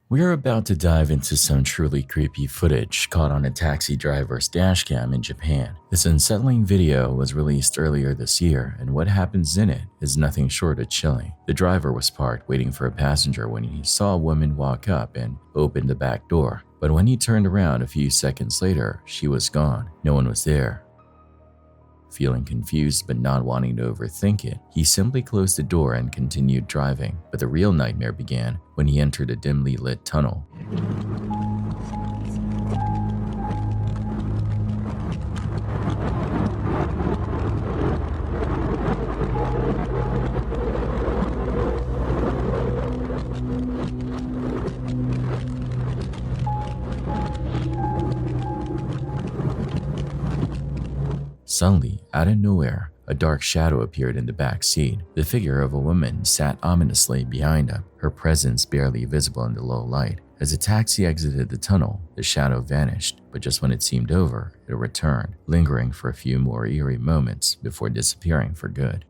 We are about to dive into some truly creepy footage caught on a taxi driver's dashcam in Japan. This unsettling video was released earlier this year, and what happens in it is nothing short of chilling. The driver was parked waiting for a passenger when he saw a woman walk up and open the back door. But when he turned around a few seconds later, she was gone. No one was there. Feeling confused but not wanting to overthink it, he simply closed the door and continued driving. But the real nightmare began when he entered a dimly lit tunnel. Suddenly, out of nowhere, a dark shadow appeared in the back seat. The figure of a woman sat ominously behind him, her presence barely visible in the low light. As the taxi exited the tunnel, the shadow vanished, but just when it seemed over, it returned, lingering for a few more eerie moments before disappearing for good.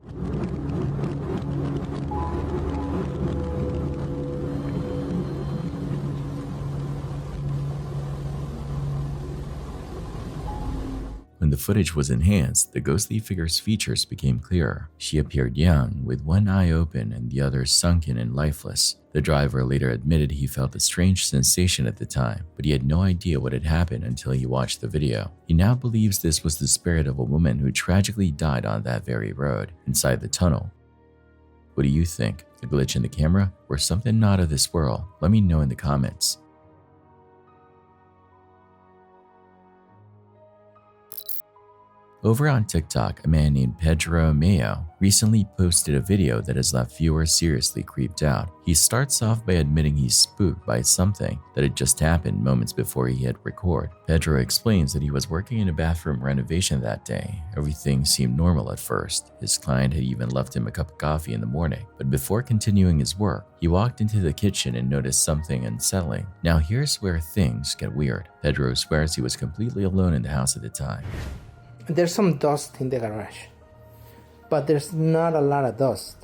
When the footage was enhanced, the ghostly figure's features became clearer. She appeared young, with one eye open and the other sunken and lifeless. The driver later admitted he felt a strange sensation at the time, but he had no idea what had happened until he watched the video. He now believes this was the spirit of a woman who tragically died on that very road, inside the tunnel. What do you think? A glitch in the camera or something not of this world? Let me know in the comments. Over on TikTok, a man named Pedro Mayo recently posted a video that has left viewers seriously creeped out. He starts off by admitting he's spooked by something that had just happened moments before he hit record. Pedro explains that he was working in a bathroom renovation that day. Everything seemed normal at first. His client had even left him a cup of coffee in the morning. But before continuing his work, he walked into the kitchen and noticed something unsettling. Now here's where things get weird. Pedro swears he was completely alone in the house at the time. There's some dust in the garage, but there's not a lot of dust.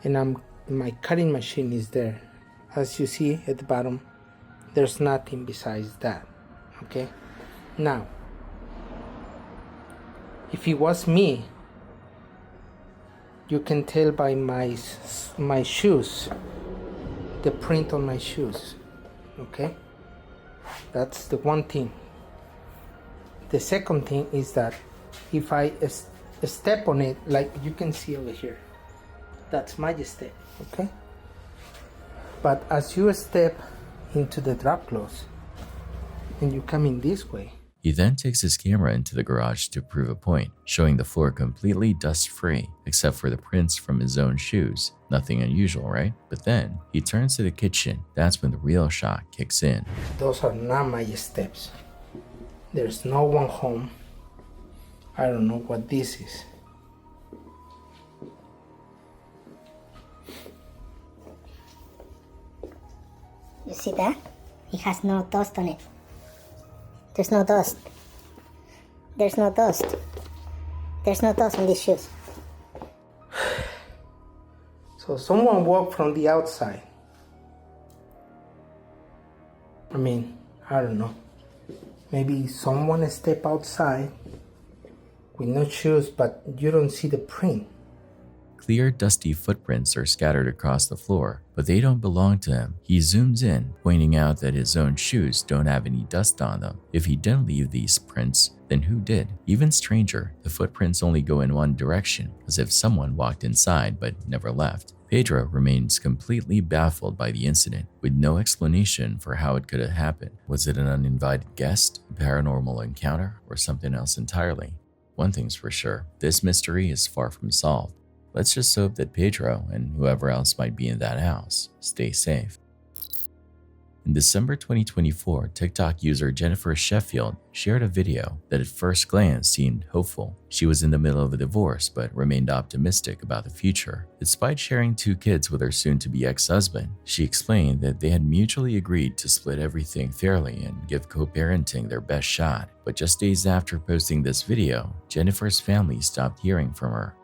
And my cutting machine is there. As you see at the bottom, there's nothing besides that, okay? Now, if it was me, you can tell by my shoes, the print on my shoes, okay? That's the one thing. The second thing is that if I step on it, like you can see over here, that's my step, okay? But as you step into the drop close and you come in this way. He then takes his camera into the garage to prove a point, showing the floor completely dust-free, except for the prints from his own shoes. Nothing unusual, right? But then, he turns to the kitchen. That's when the real shock kicks in. Those are not my steps. There's no one home. I don't know what this is. You see that? It has no dust on it. There's no dust. There's no dust. There's no dust on these shoes. So someone walked from the outside. I mean, I don't know. Maybe someone stepped outside with no shoes, but you don't see the print. Clear, dusty footprints are scattered across the floor, but they don't belong to him. He zooms in, pointing out that his own shoes don't have any dust on them. If he didn't leave these prints, then who did? Even stranger, the footprints only go in one direction, as if someone walked inside but never left. Pedro remains completely baffled by the incident, with no explanation for how it could have happened. Was it an uninvited guest, a paranormal encounter, or something else entirely? One thing's for sure, this mystery is far from solved. Let's just hope that Pedro and whoever else might be in that house stay safe. In December 2024, TikTok user Jennifer Sheffield shared a video that at first glance seemed hopeful. She was in the middle of a divorce but remained optimistic about the future. Despite sharing 2 kids with her soon-to-be ex-husband, she explained that they had mutually agreed to split everything fairly and give co-parenting their best shot. But just days after posting this video, Jennifer's family stopped hearing from her.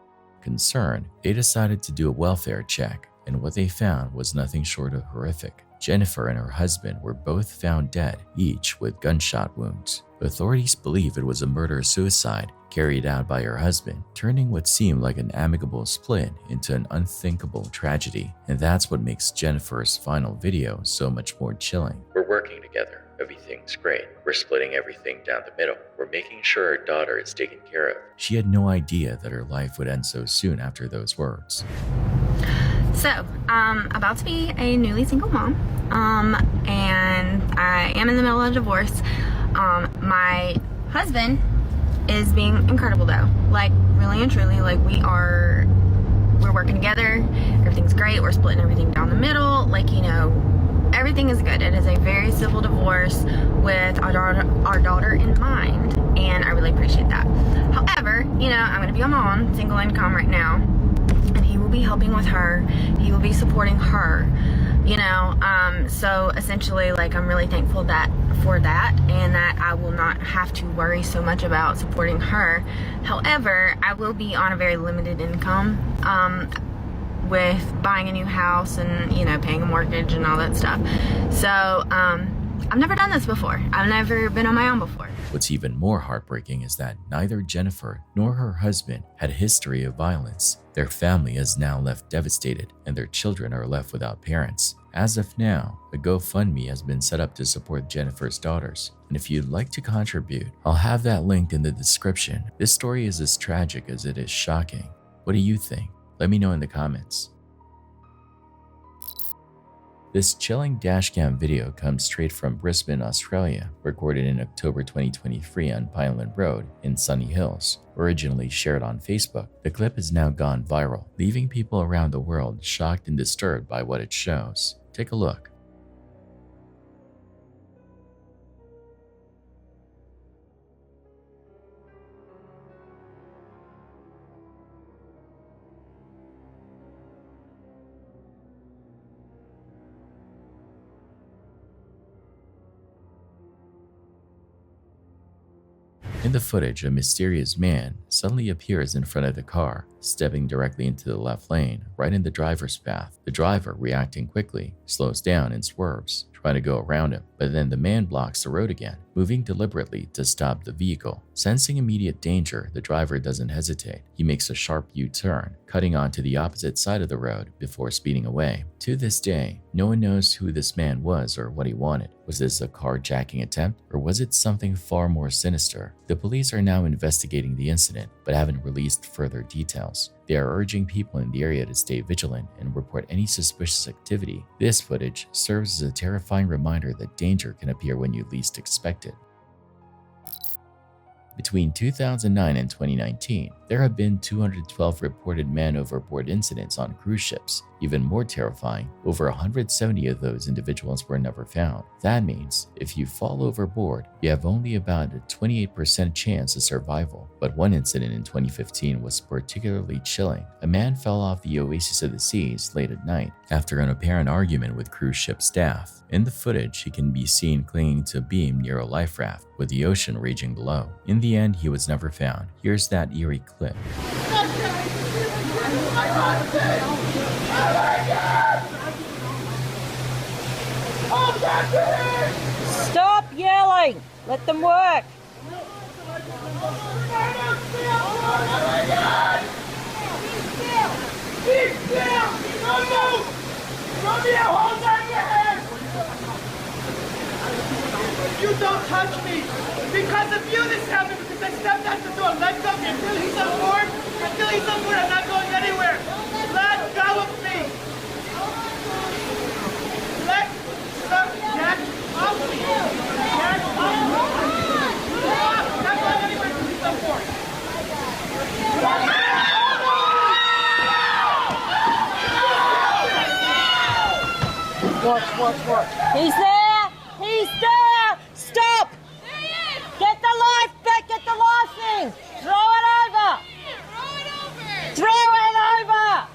Concerned, they decided to do a welfare check. and what they found was nothing short of horrific. Jennifer and her husband were both found dead, each with gunshot wounds. Authorities believe it was a murder-suicide carried out by her husband, turning what seemed like an amicable split into an unthinkable tragedy. And that's what makes Jennifer's final video so much more chilling. We're working together. Everything's great. We're splitting everything down the middle. We're making sure our daughter is taken care of. She had no idea that her life would end so soon after those words. So, about to be a newly single mom, and I am in the middle of a divorce. My husband is being incredible though, like really and truly, like we're working together, everything's great, we're splitting everything down the middle, like, you know, everything is good. It is a very civil divorce with our daughter in mind, and I really appreciate that. However, you know, I'm gonna be a mom, single income right now, and he will be helping with her, he will be supporting her, you know, so essentially, like, I'm really thankful for that, and that I will not have to worry so much about supporting her. However, I will be on a very limited income, with buying a new house and, you know, paying a mortgage and all that stuff. So, I've never done this before. I've never been on my own before. What's even more heartbreaking is that neither Jennifer nor her husband had a history of violence. Their family is now left devastated, and their children are left without parents. As of now, a GoFundMe has been set up to support Jennifer's daughters, and if you'd like to contribute, I'll have that linked in the description. This story is as tragic as it is shocking. What do you think? Let me know in the comments. This chilling dashcam video comes straight from Brisbane, Australia, recorded in October 2023 on Pineland Road in Sunny Hills, originally shared on Facebook. The clip has now gone viral, leaving people around the world shocked and disturbed by what it shows. Take a look. In the footage, a mysterious man suddenly appears in front of the car, stepping directly into the left lane, right in the driver's path. The driver, reacting quickly, slows down and swerves, trying to go around him, but then the man blocks the road again, moving deliberately to stop the vehicle. Sensing immediate danger, the driver doesn't hesitate. He makes a sharp U-turn, cutting onto the opposite side of the road before speeding away. To this day, no one knows who this man was or what he wanted. Was this a carjacking attempt, or was it something far more sinister? The police are now investigating the incident, but haven't released further details. They are urging people in the area to stay vigilant and report any suspicious activity. This footage serves as a terrifying reminder that danger can appear when you least expect it. Between 2009 and 2019, there have been 212 reported man overboard incidents on cruise ships. Even more terrifying, over 170 of those individuals were never found. That means if you fall overboard, you have only about a 28% chance of survival. But one incident in 2015 was particularly chilling. A man fell off the Oasis of the Seas late at night after an apparent argument with cruise ship staff. In the footage, he can be seen clinging to a beam near a life raft, with the ocean raging below. In the end, he was never found. Here's that eerie clip. Stop yelling! Let them work! Keep still! Don't move! Romeo, hold on your head! You don't touch me! Because of you this happened, because I stepped out the door. Let go until he's on board. Until he's on board, I'm not going anywhere. Let go of me! Let get off me! Get off me! I'm not going anywhere until he's on board. Watch. He's there! He's there! Stop! Get the life back! Get the life thing! Throw it over! Throw it over!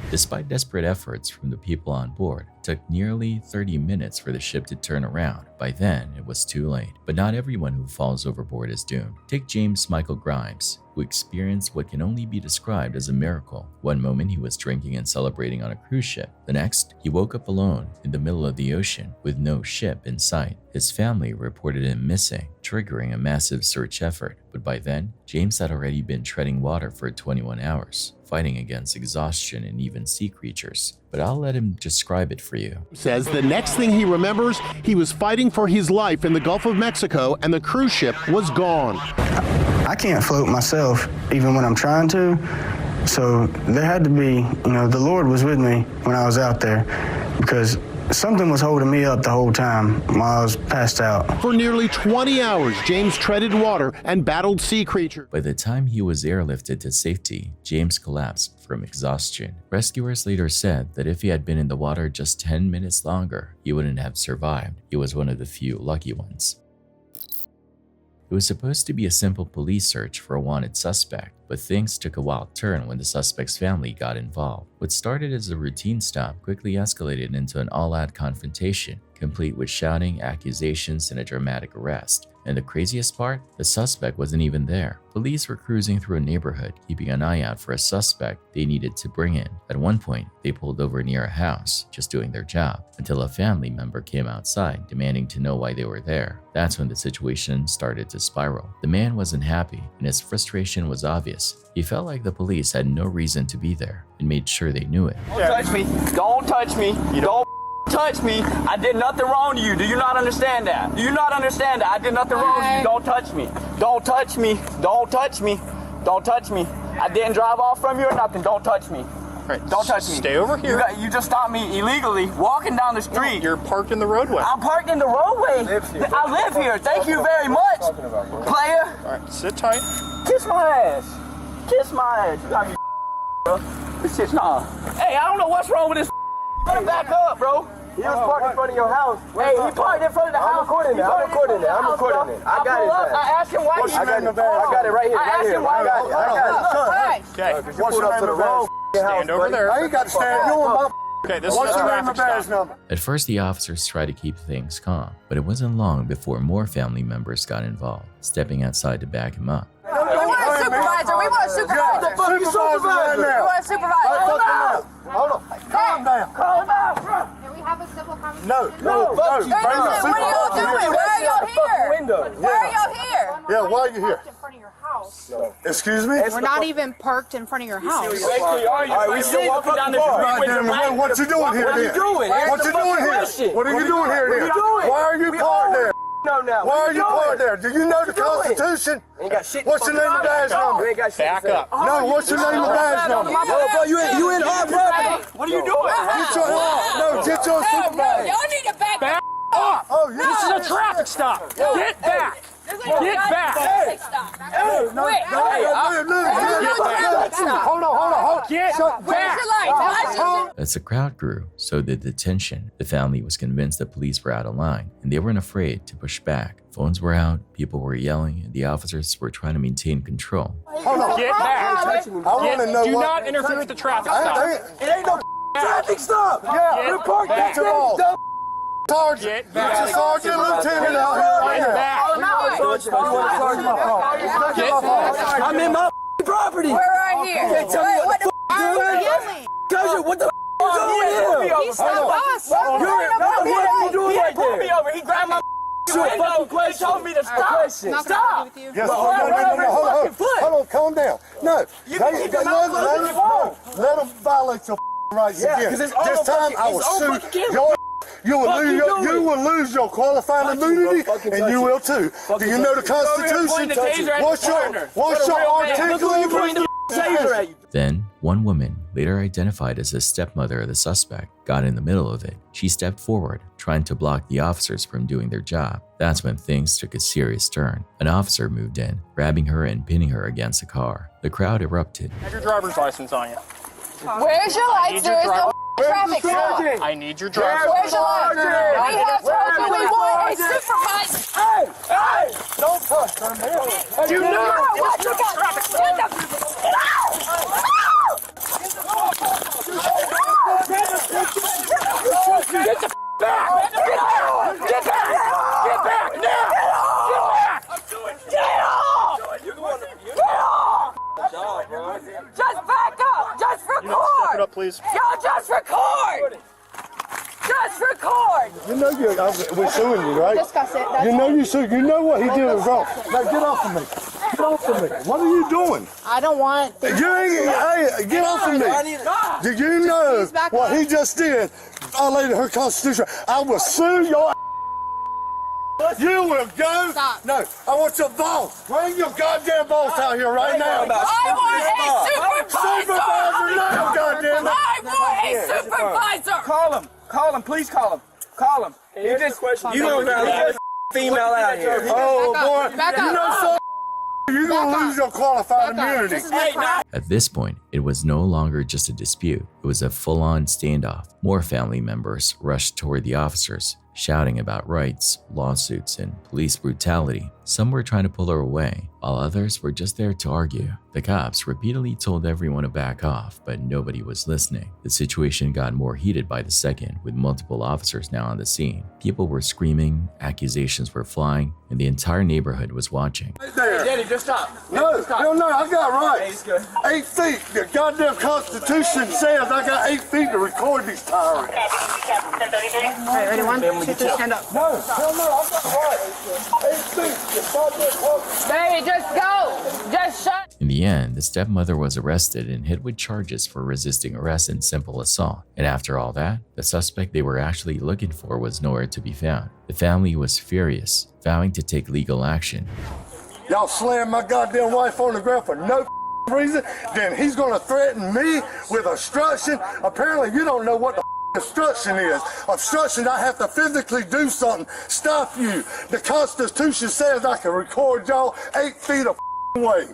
Despite desperate efforts from the people on board, it took nearly 30 minutes for the ship to turn around. By then, it was too late. But not everyone who falls overboard is doomed. Take James Michael Grimes, who who experienced what can only be described as a miracle. One moment he was drinking and celebrating on a cruise ship. The next, he woke up alone in the middle of the ocean with no ship in sight. His family reported him missing, triggering a massive search effort. But by then, James had already been treading water for 21 hours, fighting against exhaustion and even sea creatures. But I'll let him describe it for you. Says the next thing he remembers, he was fighting for his life in the Gulf of Mexico and the cruise ship was gone. I can't float myself, even when I'm trying to. So there had to be, the Lord was with me when I was out there, because something was holding me up the whole time while I was passed out. For nearly 20 hours, James treaded water and battled sea creatures. By the time he was airlifted to safety, James collapsed from exhaustion. Rescuers later said that if he had been in the water just 10 minutes longer, he wouldn't have survived. He was one of the few lucky ones. It was supposed to be a simple police search for a wanted suspect, but things took a wild turn when the suspect's family got involved. What started as a routine stop quickly escalated into an all-out confrontation, complete with shouting, accusations, and a dramatic arrest. And the craziest part? The suspect wasn't even there. Police were cruising through a neighborhood, keeping an eye out for a suspect they needed to bring in. At one point, they pulled over near a house, just doing their job, until a family member came outside, demanding to know why they were there. That's when the situation started to spiral. The man wasn't happy, and his frustration was obvious. He felt like the police had no reason to be there, and made sure they knew it. Don't touch me. Don't touch me. Don't touch me. I did nothing wrong to you. Do you not understand that? Do you not understand that? I did nothing wrong to you. Don't touch me. Don't touch me. Don't touch me. Don't touch me. I didn't drive off from you or nothing. Don't touch me. Right, don't touch me. Stay over here. You just stopped me illegally walking down the street. No, you're parked in the roadway. I'm parked in the roadway. I live here. Thank you very much, player. All right, sit tight. Kiss my ass. Kiss my ass. You got me, bro. This shit's nah. Hey, I don't know what's wrong with this. Back up, bro. He was parked in front of your house. Hey, he parked in front of the house. I'm recording it. I'm recording it. I'm recording it. I got it. I asked him why he. I got it right here. I asked him why. I got it. Okay. What's your name of badge? Stand over there. I ain't got to stand. You want my. Okay, this What's is a your name of traffic badge stop. number? At first, the officers tried to keep things calm, but it wasn't long before more family members got involved, stepping outside to back him up. We want a supervisor. We want a supervisor. The fuck you supervisor? We want a supervisor. Hold on. Hold on. Calm down. Calm down. Can we have a civil conversation? No. What are y'all doing? Why are y'all here? Why are y'all here? Yeah, why are you here? In front of your house. Excuse me? We're not even parked in front of your house. All right, we still walking down the street. What you doing here then? What you doing here? What are you doing here then? Why are you parked there? Why are you parked there? Do you know the Constitution? What's your name and badge number? Back up. No, what's your name and badge number? Bro, you in our property. What are you doing? Get your supervisor. Y'all need to back up. Oh, yeah. This is a traffic stop. Get back. Get back. Hold on. Get back. As the crowd grew, so did the tension. The family was convinced the police were out of line, and they weren't afraid to push back. Phones were out, people were yelling, and the officers were trying to maintain control. Hold on. Get back. I want to know Do what. not interfere with the traffic stop. It ain't no traffic stop. Yeah, we're parked back. Sergeant, Get back. it's a sergeant lieutenant out here right Get now. back. Get back. I'm in my property. We're right here. What the What the are you doing here? He stopped us. What are you doing right there? He pulled me over. He grabbed my window. He told me to stop. Stop. Yes, hold on, calm down. No, let them violate your rights again. This time I will sue your. You will lose your qualifying immunity, and you will too. Do you know the Constitution? What's your articulate? Then, one woman, later identified as the stepmother of the suspect, got in the middle of it. She stepped forward, trying to block the officers from doing their job. That's when things took a serious turn. An officer moved in, grabbing her and pinning her against a car. The crowd erupted. Have your driver's license on you. Where's your lights? There is no traffic stop. I need your driver's Where's your lights? We have traffic. We want a supervisor. Hey! Don't push her, man. Do not What you got? Get the back! Get back! Get back! Get back now! Get back! Get off! Get off! that, please? Y'all just record! Just record! You know we're suing you, right? Discuss it. That's You know you sue. You know what he did was wrong. Now get off of me. Get off of me. What are you doing? I don't want. You ain't. Hey, get off of me. Do you know what he just did? Violated her constitution. I will sue your. You will go. Stop. No, I want your boss. Bring your goddamn boss out here right now. I want a supervisor! Supervisor now, goddamn it. I want a supervisor! Call him, please call him. Call him. You just female out here. Oh boy, Back up. you know something? You're gonna lose your qualified immunity. This is my car. At this point, it was no longer just a dispute, it was a full-on standoff. More family members rushed toward the officers, shouting about rights, lawsuits, and police brutality. Some were trying to pull her away, while others were just there to argue. The cops repeatedly told everyone to back off, but nobody was listening. The situation got more heated by the second, with multiple officers now on the scene. People were screaming, accusations were flying, and the entire neighborhood was watching. Right there. Daddy, just stop. No, I got rights. He's good. 8 feet. The goddamn Constitution says I got 8 feet to record these tyrants. Alright, ready? 1, 2, 3, stand up. No, hell no, I got rights. 8 feet. The goddamn Constitution. Baby, just go! Just shut! In the end, the stepmother was arrested and hit with charges for resisting arrest and simple assault. And after all that, the suspect they were actually looking for was nowhere to be found. The family was furious, vowing to take legal action. Y'all slammed my goddamn wife on the ground for no reason, then he's gonna threaten me with obstruction. Apparently you don't know what the obstruction is. Obstruction, I have to physically do something, stop you. The Constitution says I can record y'all 8 feet away.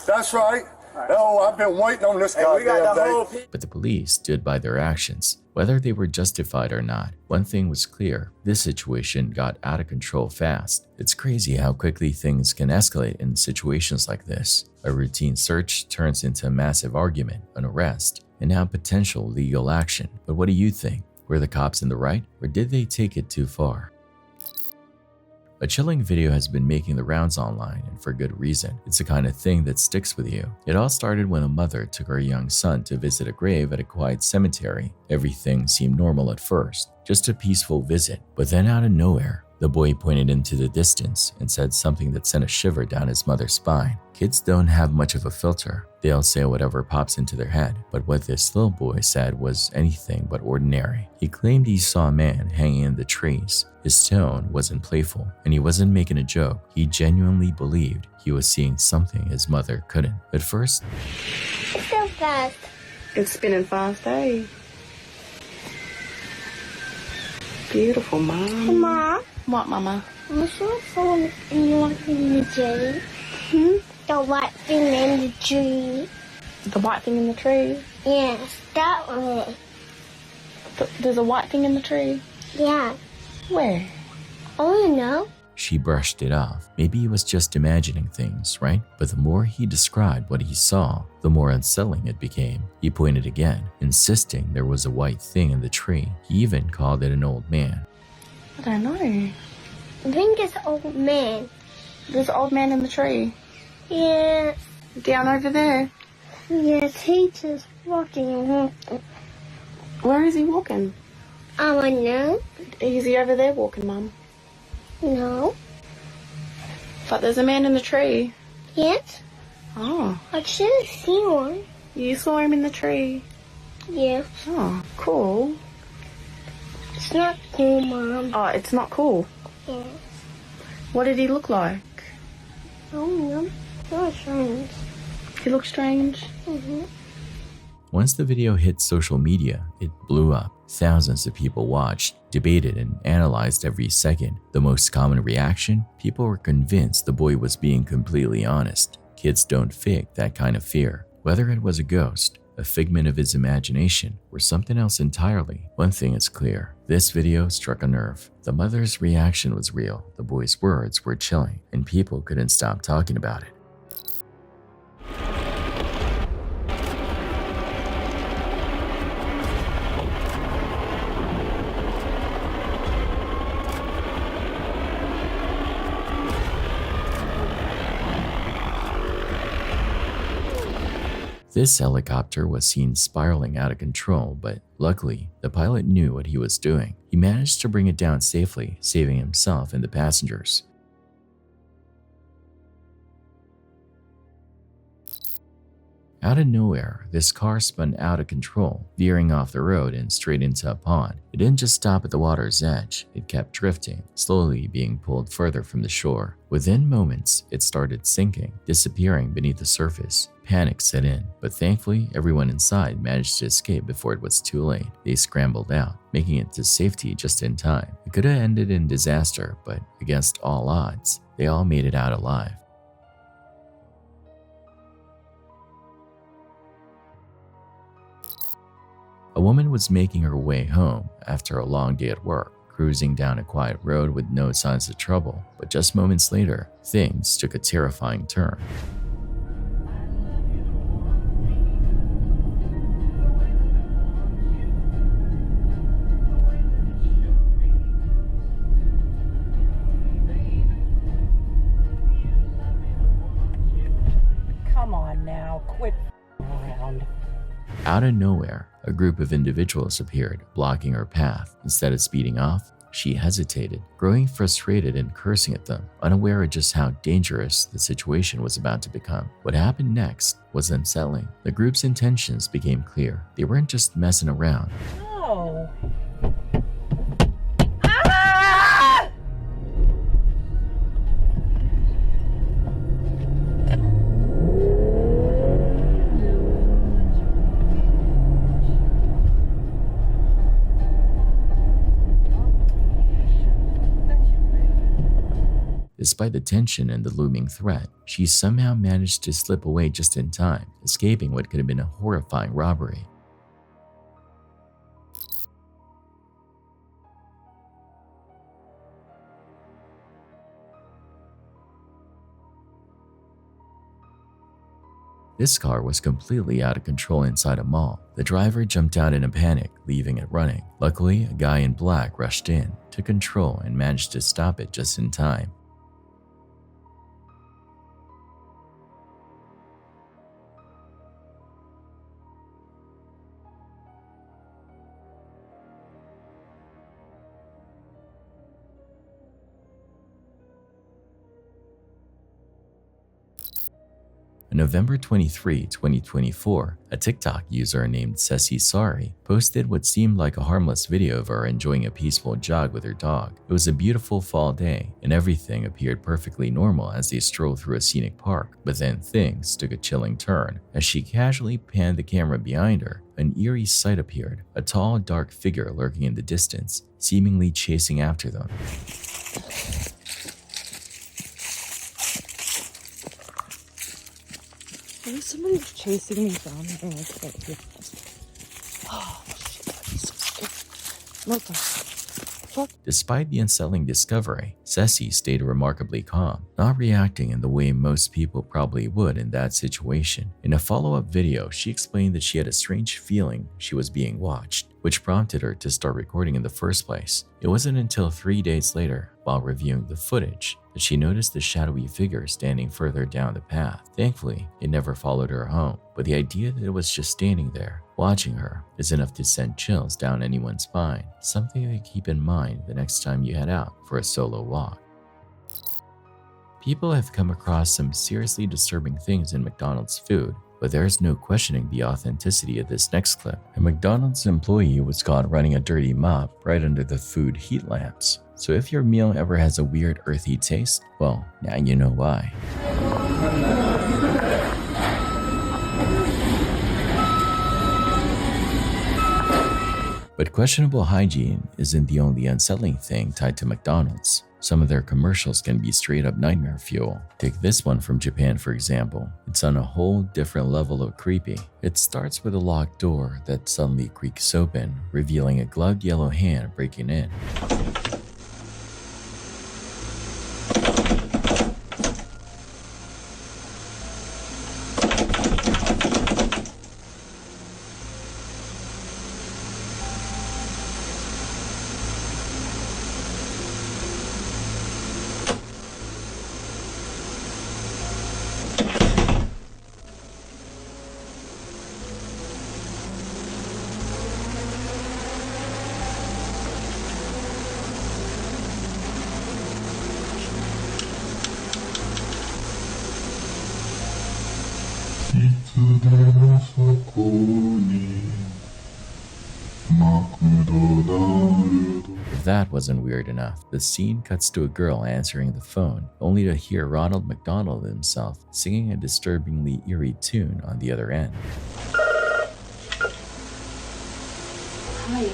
That's right. Oh, I've been waiting on this goddamn day. But the police stood by their actions. Whether they were justified or not, one thing was clear: this situation got out of control fast. It's crazy how quickly things can escalate in situations like this. A routine search turns into a massive argument, an arrest, and now potential legal action. But what do you think? Were the cops in the right, or did they take it too far? A chilling video has been making the rounds online, and for good reason. It's the kind of thing that sticks with you. It all started when a mother took her young son to visit a grave at a quiet cemetery. Everything seemed normal at first, just a peaceful visit. But then out of nowhere, the boy pointed into the distance and said something that sent a shiver down his mother's spine. Kids don't have much of a filter. They'll say whatever pops into their head. But what this little boy said was anything but ordinary. He claimed he saw a man hanging in the trees. His tone wasn't playful, and he wasn't making a joke. He genuinely believed he was seeing something his mother couldn't. At first, It's so fast. It's spinning fast, eh? Beautiful, Mom. Mom, What, Mama? I saw someone in the tree. The white thing in the tree. The white thing in the tree? Yes, that one. There's a white thing in the tree? Yeah. Where? Oh, you know. she brushed it off. Maybe he was just imagining things, right? But the more he described what he saw, the more unsettling it became. He pointed again, insisting there was a white thing in the tree. He even called it an old man. I don't know. I think it's an old man. There's an old man in the tree. Yes. Down over there. Yes, he's just walking. Where is he walking? I don't know. Is he over there walking, Mum? No. But there's a man in the tree. Yes. Oh. I should have seen one. You saw him in the tree? Yeah. Oh, cool. It's not cool, Mom. Oh, it's not cool? Yeah. What did he look like? Oh, no. That's strange. He looked strange? Mm-hmm. Once the video hit social media, it blew up. Thousands of people watched, debated, and analyzed every second. The most common reaction? People were convinced the boy was being completely honest. Kids don't fake that kind of fear. Whether it was a ghost, a figment of his imagination, or something else entirely, one thing is clear. This video struck a nerve. The mother's reaction was real, the boy's words were chilling, and people couldn't stop talking about it. This helicopter was seen spiraling out of control, but luckily, the pilot knew what he was doing. He managed to bring it down safely, saving himself and the passengers. Out of nowhere, this car spun out of control, veering off the road and straight into a pond. It didn't just stop at the water's edge, it kept drifting, slowly being pulled further from the shore. Within moments, it started sinking, disappearing beneath the surface. Panic set in, but thankfully, everyone inside managed to escape before it was too late. They scrambled out, making it to safety just in time. It could have ended in disaster, but against all odds, they all made it out alive. A woman was making her way home after a long day at work, cruising down a quiet road with no signs of trouble, but just moments later, things took a terrifying turn. Come on now, quit around. Out of nowhere, a group of individuals appeared, blocking her path. Instead of speeding off, she hesitated, growing frustrated and cursing at them, unaware of just how dangerous the situation was about to become. What happened next was unsettling. The group's intentions became clear. They weren't just messing around. No. Despite the tension and the looming threat, she somehow managed to slip away just in time, escaping what could have been a horrifying robbery. This car was completely out of control inside a mall. The driver jumped out in a panic, leaving it running. Luckily, a guy in black rushed in, took control, and managed to stop it just in time. On November 23, 2024, a TikTok user named Ceci Sari posted what seemed like a harmless video of her enjoying a peaceful jog with her dog. It was a beautiful fall day, and everything appeared perfectly normal as they strolled through a scenic park. But then things took a chilling turn. As she casually panned the camera behind her, an eerie sight appeared, a tall, dark figure lurking in the distance, seemingly chasing after them. Somebody's chasing me down here. Oh, shit, that'd be so scary. What the fuck? Despite the unsettling discovery, Ceci stayed remarkably calm, not reacting in the way most people probably would in that situation. In a follow-up video, she explained that she had a strange feeling she was being watched, which prompted her to start recording in the first place. It wasn't until 3 days later, while reviewing the footage, that she noticed the shadowy figure standing further down the path. Thankfully, it never followed her home, but the idea that it was just standing there, watching her, is enough to send chills down anyone's spine, something to keep in mind the next time you head out for a solo walk. People have come across some seriously disturbing things in McDonald's food, but there's no questioning the authenticity of this next clip. A McDonald's employee was caught running a dirty mop right under the food heat lamps. So if your meal ever has a weird earthy taste, well, now you know why. But questionable hygiene isn't the only unsettling thing tied to McDonald's. Some of their commercials can be straight up nightmare fuel. Take this one from Japan, for example. It's on a whole different level of creepy. It starts with a locked door that suddenly creaks open, revealing a gloved yellow hand breaking in. If that wasn't weird enough, the scene cuts to a girl answering the phone, only to hear Ronald McDonald himself singing a disturbingly eerie tune on the other end. Hi.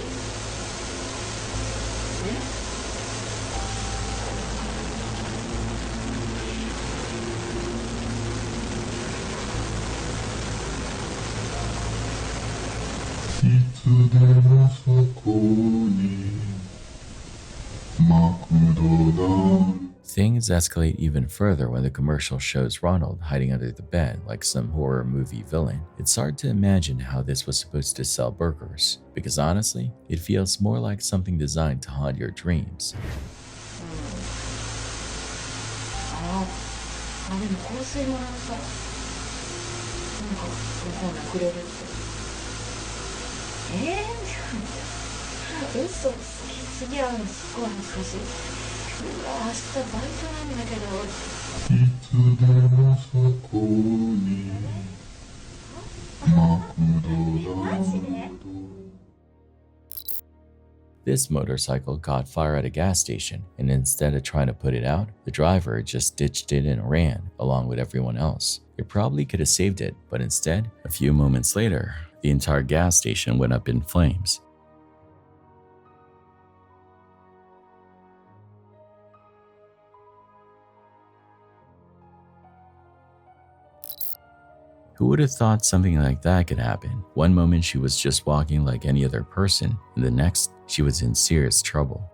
Things escalate even further when the commercial shows Ronald hiding under the bed like some horror movie villain. It's hard to imagine how this was supposed to sell burgers, because honestly, it feels more like something designed to haunt your dreams. This motorcycle caught fire at a gas station, and instead of trying to put it out, the driver just ditched it and ran, along with everyone else. It probably could have saved it, but instead, a few moments later, the entire gas station went up in flames. Who would have thought something like that could happen? One moment she was just walking like any other person, and the next, she was in serious trouble.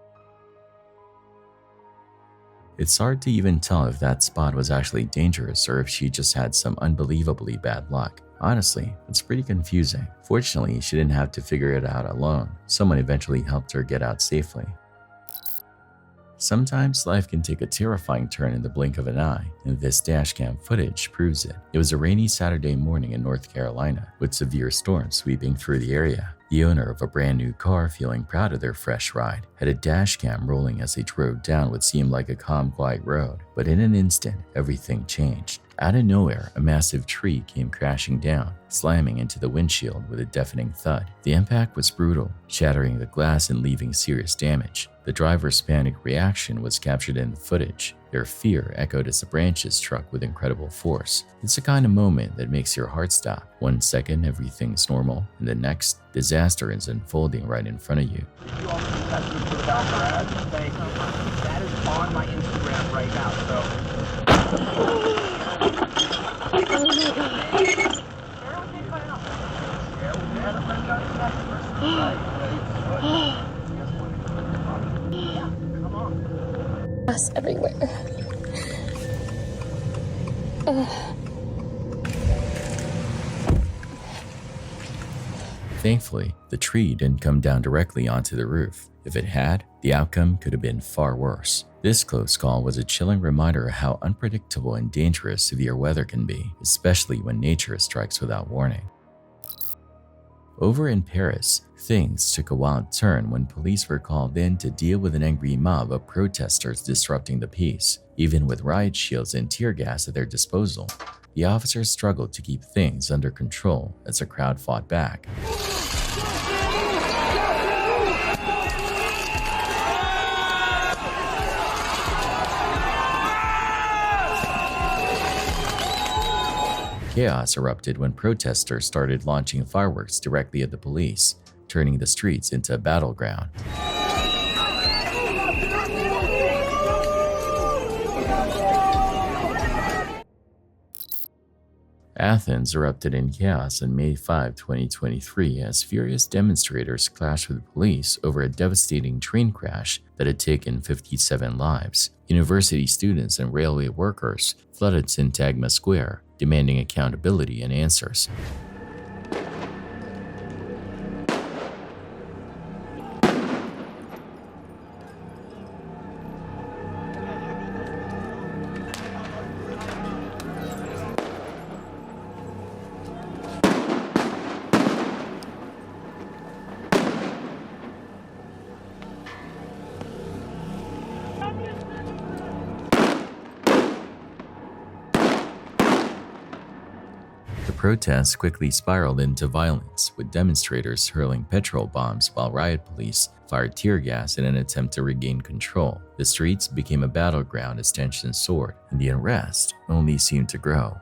It's hard to even tell if that spot was actually dangerous or if she just had some unbelievably bad luck. Honestly, it's pretty confusing. Fortunately, she didn't have to figure it out alone. Someone eventually helped her get out safely. Sometimes life can take a terrifying turn in the blink of an eye, and this dashcam footage proves it. It was a rainy Saturday morning in North Carolina, with severe storms sweeping through the area. The owner of a brand new car, feeling proud of their fresh ride, had a dashcam rolling as they drove down what seemed like a calm, quiet road. But in an instant, everything changed. Out of nowhere, a massive tree came crashing down, slamming into the windshield with a deafening thud. The impact was brutal, shattering the glass and leaving serious damage. The driver's panic reaction was captured in the footage. Their fear echoed as the branches struck with incredible force. It's the kind of moment that makes your heart stop. 1 second, everything's normal, and the next, disaster is unfolding right in front of you. That is on my Instagram right now, Glass everywhere. Thankfully, the tree didn't come down directly onto the roof. If it had, the outcome could have been far worse. This close call was a chilling reminder of how unpredictable and dangerous severe weather can be, especially when nature strikes without warning. Over in Paris, things took a wild turn when police were called in to deal with an angry mob of protesters disrupting the peace. Even with riot shields and tear gas at their disposal, the officers struggled to keep things under control as the crowd fought back. Chaos erupted when protesters started launching fireworks directly at the police, turning the streets into a battleground. Athens erupted in chaos on May 5, 2023 as furious demonstrators clashed with police over a devastating train crash that had taken 57 lives. University students and railway workers flooded Syntagma Square, demanding accountability and answers. The protests quickly spiraled into violence, with demonstrators hurling petrol bombs while riot police fired tear gas in an attempt to regain control. The streets became a battleground as tensions soared, and the unrest only seemed to grow.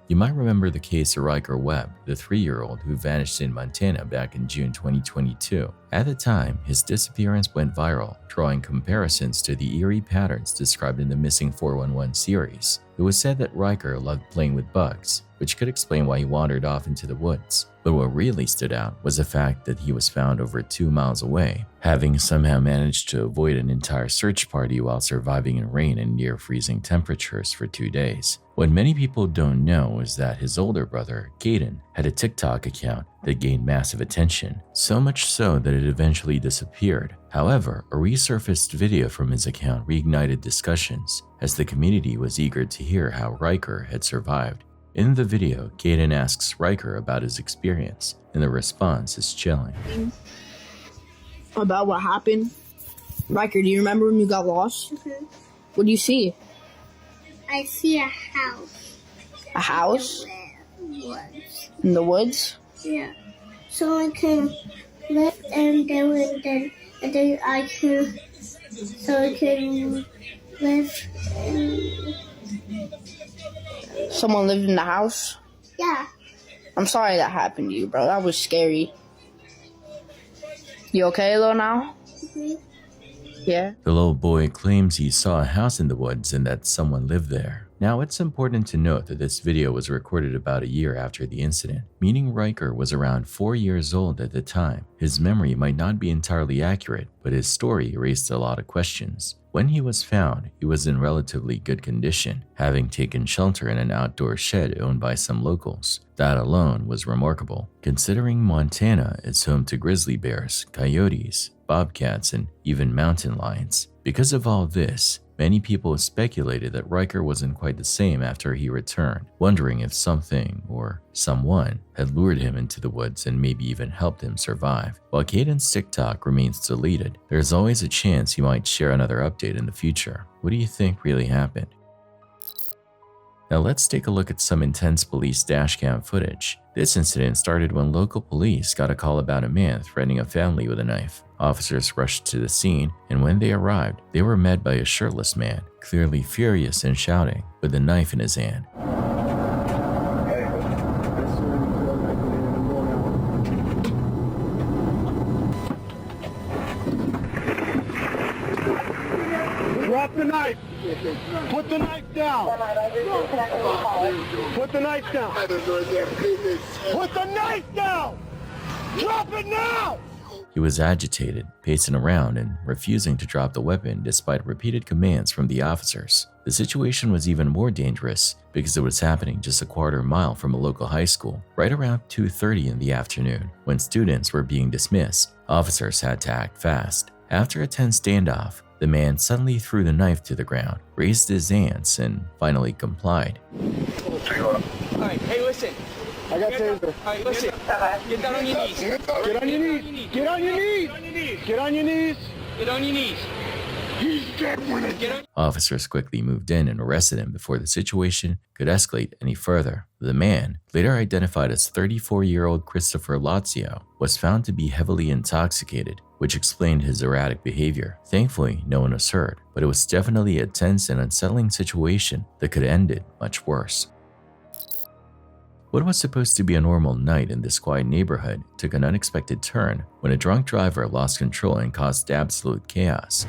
You might remember the case of Riker Webb, the 3-year-old who vanished in Montana back in June 2022. At the time, his disappearance went viral, drawing comparisons to the eerie patterns described in the Missing 411 series. It was said that Riker loved playing with bugs, which could explain why he wandered off into the woods. But what really stood out was the fact that he was found over 2 miles away, having somehow managed to avoid an entire search party while surviving in rain and near freezing temperatures for 2 days. What many people don't know is that his older brother, Caden, had a TikTok account that gained massive attention, so much so that it eventually disappeared. However, a resurfaced video from his account reignited discussions, as the community was eager to hear how Riker had survived. In the video, Caden asks Riker about his experience, and the response is chilling. About what happened? Riker, do you remember when you got lost? Mm-hmm. What do you see? I see a house. A house? Woods. In the woods? Yeah. So I can live and then I can live. Someone lived in the house? Yeah. I'm sorry that happened to you, bro. That was scary. You okay though now? Mm-hmm. Yeah. The little boy claims he saw a house in the woods and that someone lived there. Now, it's important to note that this video was recorded about a year after the incident, meaning Riker was around 4 years old at the time. His memory might not be entirely accurate, but his story raised a lot of questions. When he was found, he was in relatively good condition, having taken shelter in an outdoor shed owned by some locals. That alone was remarkable, considering Montana is home to grizzly bears, coyotes, bobcats, and even mountain lions. Because of all this, many people speculated that Riker wasn't quite the same after he returned, wondering if something or someone had lured him into the woods and maybe even helped him survive. While Caden's TikTok remains deleted, there's always a chance he might share another update in the future. What do you think really happened? Now let's take a look at some intense police dashcam footage. This incident started when local police got a call about a man threatening a family with a knife. Officers rushed to the scene, and when they arrived, they were met by a shirtless man, clearly furious and shouting, with a knife in his hand. Drop the knife! Put the knife down! Put the knife down! Put the knife down! Drop it now! He was agitated, pacing around and refusing to drop the weapon despite repeated commands from the officers. The situation was even more dangerous because it was happening just a quarter mile from a local high school, right around 2:30 in the afternoon. When students were being dismissed, officers had to act fast. After a tense standoff, the man suddenly threw the knife to the ground, raised his hands, and finally complied. Alright, hey, listen. I got taser. Alright, listen. Get down on your knees. Get on your knees. Get on your knees. Get on your knees. Get on your knees. He's dead when it gets. Officers quickly moved in and arrested him before the situation could escalate any further. The man, later identified as 34-year-old Christopher Lazio, was found to be heavily intoxicated, which explained his erratic behavior. Thankfully, no one was hurt, but it was definitely a tense and unsettling situation that could have ended much worse. What was supposed to be a normal night in this quiet neighborhood took an unexpected turn when a drunk driver lost control and caused absolute chaos.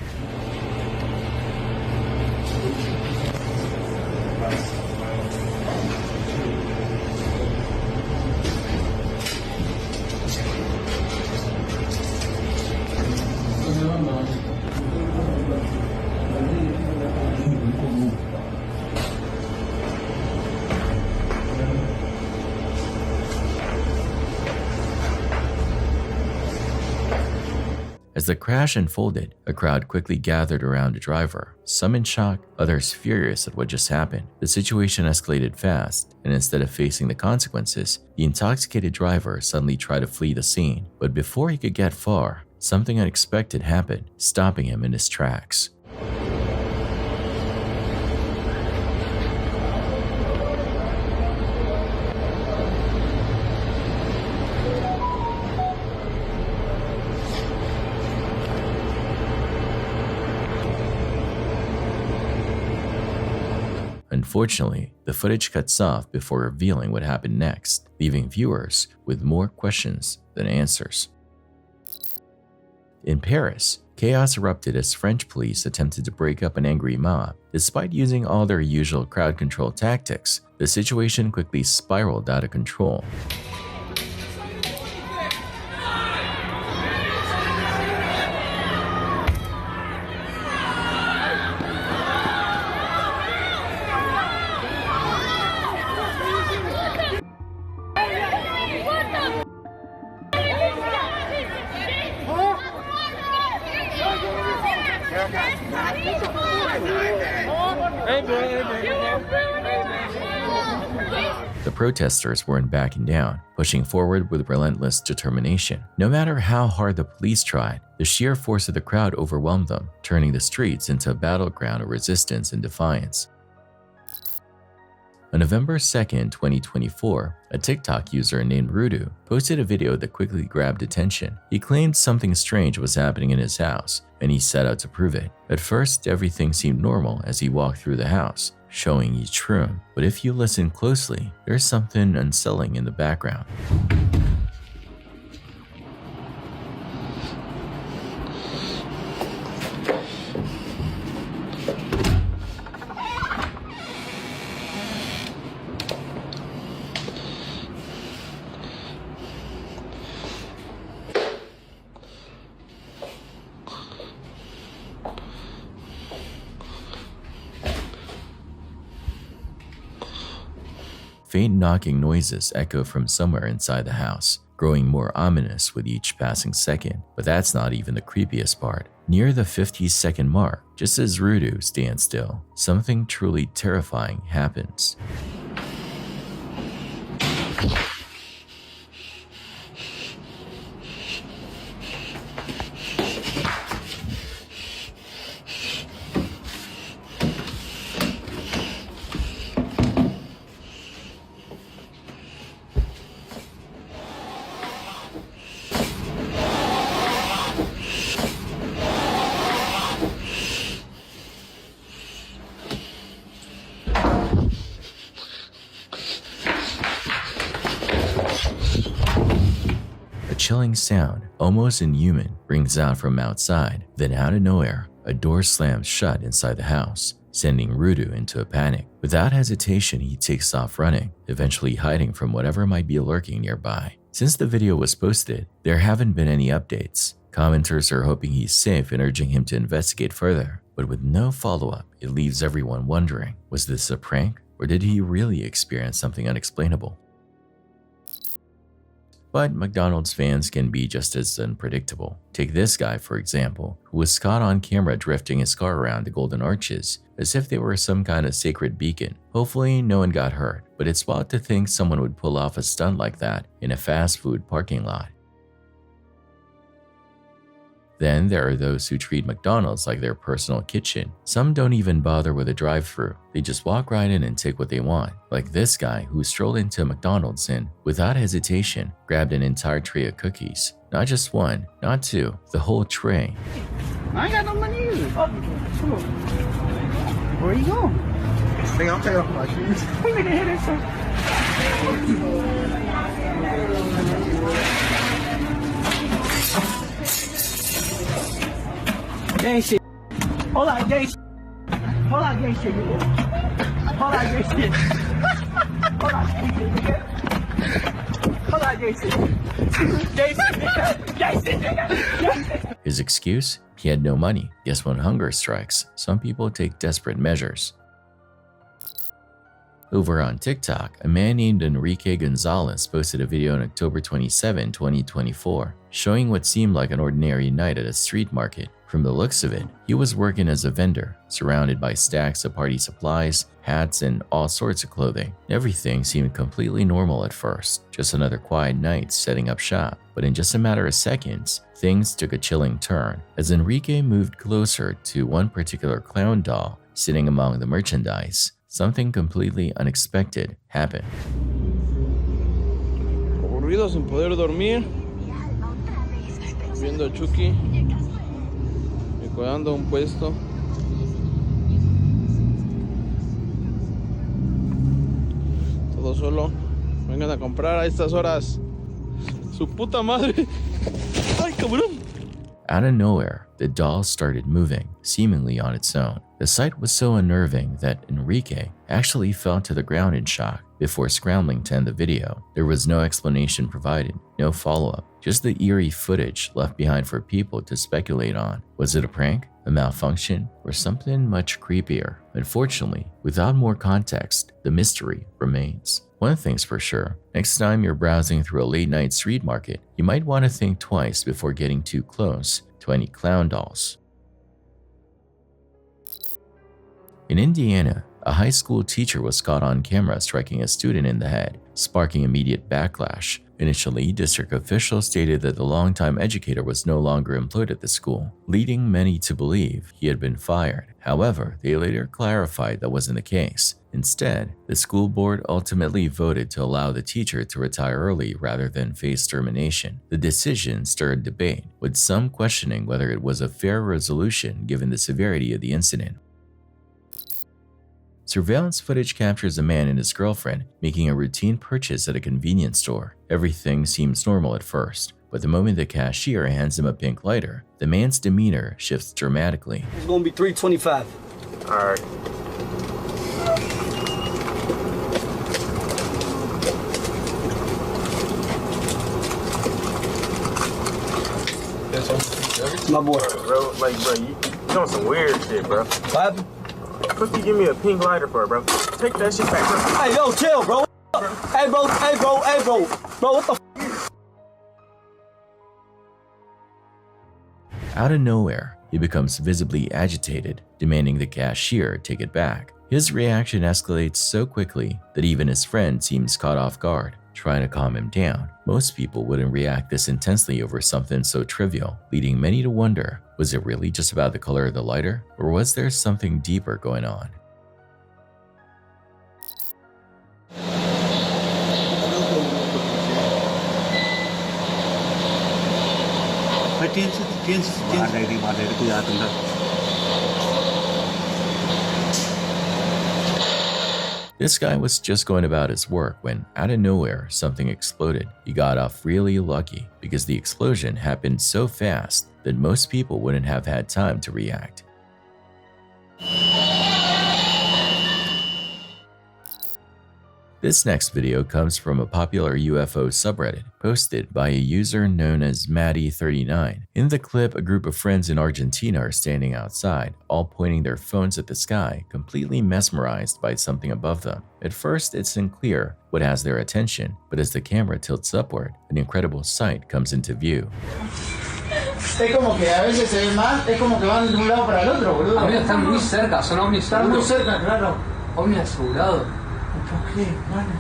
As the crash unfolded, a crowd quickly gathered around the driver, some in shock, others furious at what just happened. The situation escalated fast, and instead of facing the consequences, the intoxicated driver suddenly tried to flee the scene. But before he could get far, something unexpected happened, stopping him in his tracks. Unfortunately, the footage cuts off before revealing what happened next, leaving viewers with more questions than answers. In Paris, chaos erupted as French police attempted to break up an angry mob. Despite using all their usual crowd control tactics, the situation quickly spiraled out of control. The protesters weren't backing down, pushing forward with relentless determination. No matter how hard the police tried, the sheer force of the crowd overwhelmed them, turning the streets into a battleground of resistance and defiance. On November 2nd, 2024, a TikTok user named Rudu posted a video that quickly grabbed attention. He claimed something strange was happening in his house, and he set out to prove it. At first, everything seemed normal as he walked through the house, showing each room. But if you listen closely, there's something unsettling in the background. Faint knocking noises echo from somewhere inside the house, growing more ominous with each passing second. But that's not even the creepiest part. Near the 50-second mark, just as Rudu stands still, something truly terrifying happens. Chilling sound, almost inhuman, rings out from outside. Then out of nowhere, a door slams shut inside the house, sending Rudu into a panic. Without hesitation, he takes off running, eventually hiding from whatever might be lurking nearby. Since the video was posted, there haven't been any updates. Commenters are hoping he's safe and urging him to investigate further. But with no follow-up, it leaves everyone wondering, was this a prank, or did he really experience something unexplainable? But McDonald's fans can be just as unpredictable. Take this guy, for example, who was caught on camera drifting his car around the Golden Arches as if they were some kind of sacred beacon. Hopefully, no one got hurt, but it's wild to think someone would pull off a stunt like that in a fast food parking lot. Then there are those who treat McDonald's like their personal kitchen. Some don't even bother with a drive-thru. They just walk right in and take what they want. Like this guy who strolled into McDonald's and, without hesitation, grabbed an entire tray of cookies. Not just one, not two, the whole tray. I ain't got no money either. Oh, come on. Where you going? Nigga, I'm taking off my shoes. Nigga, hit it, Gang shit. Hold on, gang shit. Hold on, gang shit. Hold on, gang shit. Hold on, gang shit, nigga. Hold on, gang shit. Gang shit, nigga. Gang shit, nigga. His excuse? He had no money. Guess when hunger strikes, some people take desperate measures. Over on TikTok, a man named Enrique Gonzalez posted a video on October 27, 2024, showing what seemed like an ordinary night at a street market. From the looks of it, he was working as a vendor, surrounded by stacks of party supplies, hats, and all sorts of clothing. Everything seemed completely normal at first, just another quiet night setting up shop. But in just a matter of seconds, things took a chilling turn as Enrique moved closer to one particular clown doll sitting among the merchandise. Something completely unexpected happened. Aburrido sin poder dormir, viendo a Chucky, y cuidando un puesto. Todo solo, vengan a comprar a estas horas. Su puta madre. Ay, cabrón. Out of nowhere, the doll started moving, seemingly on its own. The sight was so unnerving that Enrique actually fell to the ground in shock before scrambling to end the video. There was no explanation provided, no follow-up, just the eerie footage left behind for people to speculate on. Was it a prank, a malfunction, or something much creepier? Unfortunately, without more context, the mystery remains. One thing's for sure, next time you're browsing through a late-night street market, you might want to think twice before getting too close to any clown dolls. In Indiana, a high school teacher was caught on camera striking a student in the head, sparking immediate backlash. Initially, district officials stated that the longtime educator was no longer employed at the school, leading many to believe he had been fired. However, they later clarified that wasn't the case. Instead, the school board ultimately voted to allow the teacher to retire early rather than face termination. The decision stirred debate, with some questioning whether it was a fair resolution given the severity of the incident. Surveillance footage captures a man and his girlfriend making a routine purchase at a convenience store. Everything seems normal at first, but the moment the cashier hands him a pink lighter, the man's demeanor shifts dramatically. It's gonna be $3.25. All right. My boy. Bro, like, bro, you doing some weird shit, bro. What happened? What you give me a pink lighter for, bro? Take that shit back, bro. Hey, yo, chill, bro. Hey, bro. Bro, what the f? Out of nowhere, he becomes visibly agitated, demanding the cashier take it back. His reaction escalates so quickly that even his friend seems caught off guard, trying to calm him down. Most people wouldn't react this intensely over something so trivial, leading many to wonder, was it really just about the color of the lighter, or was there something deeper going on? This guy was just going about his work when, out of nowhere, something exploded. He got off really lucky because the explosion happened so fast that most people wouldn't have had time to react. This next video comes from a popular UFO subreddit posted by a user known as Maddie39. In the clip, a group of friends in Argentina are standing outside, all pointing their phones at the sky, completely mesmerized by something above them. At first, it's unclear what has their attention, but as the camera tilts upward, an incredible sight comes into view. Es como que a veces se ve más, es como que van de un lado para el otro, boludo. Amigos, están muy cerca, son ovnis. Están muy cerca, claro. Ovni asegurado. ¿Por qué, mano?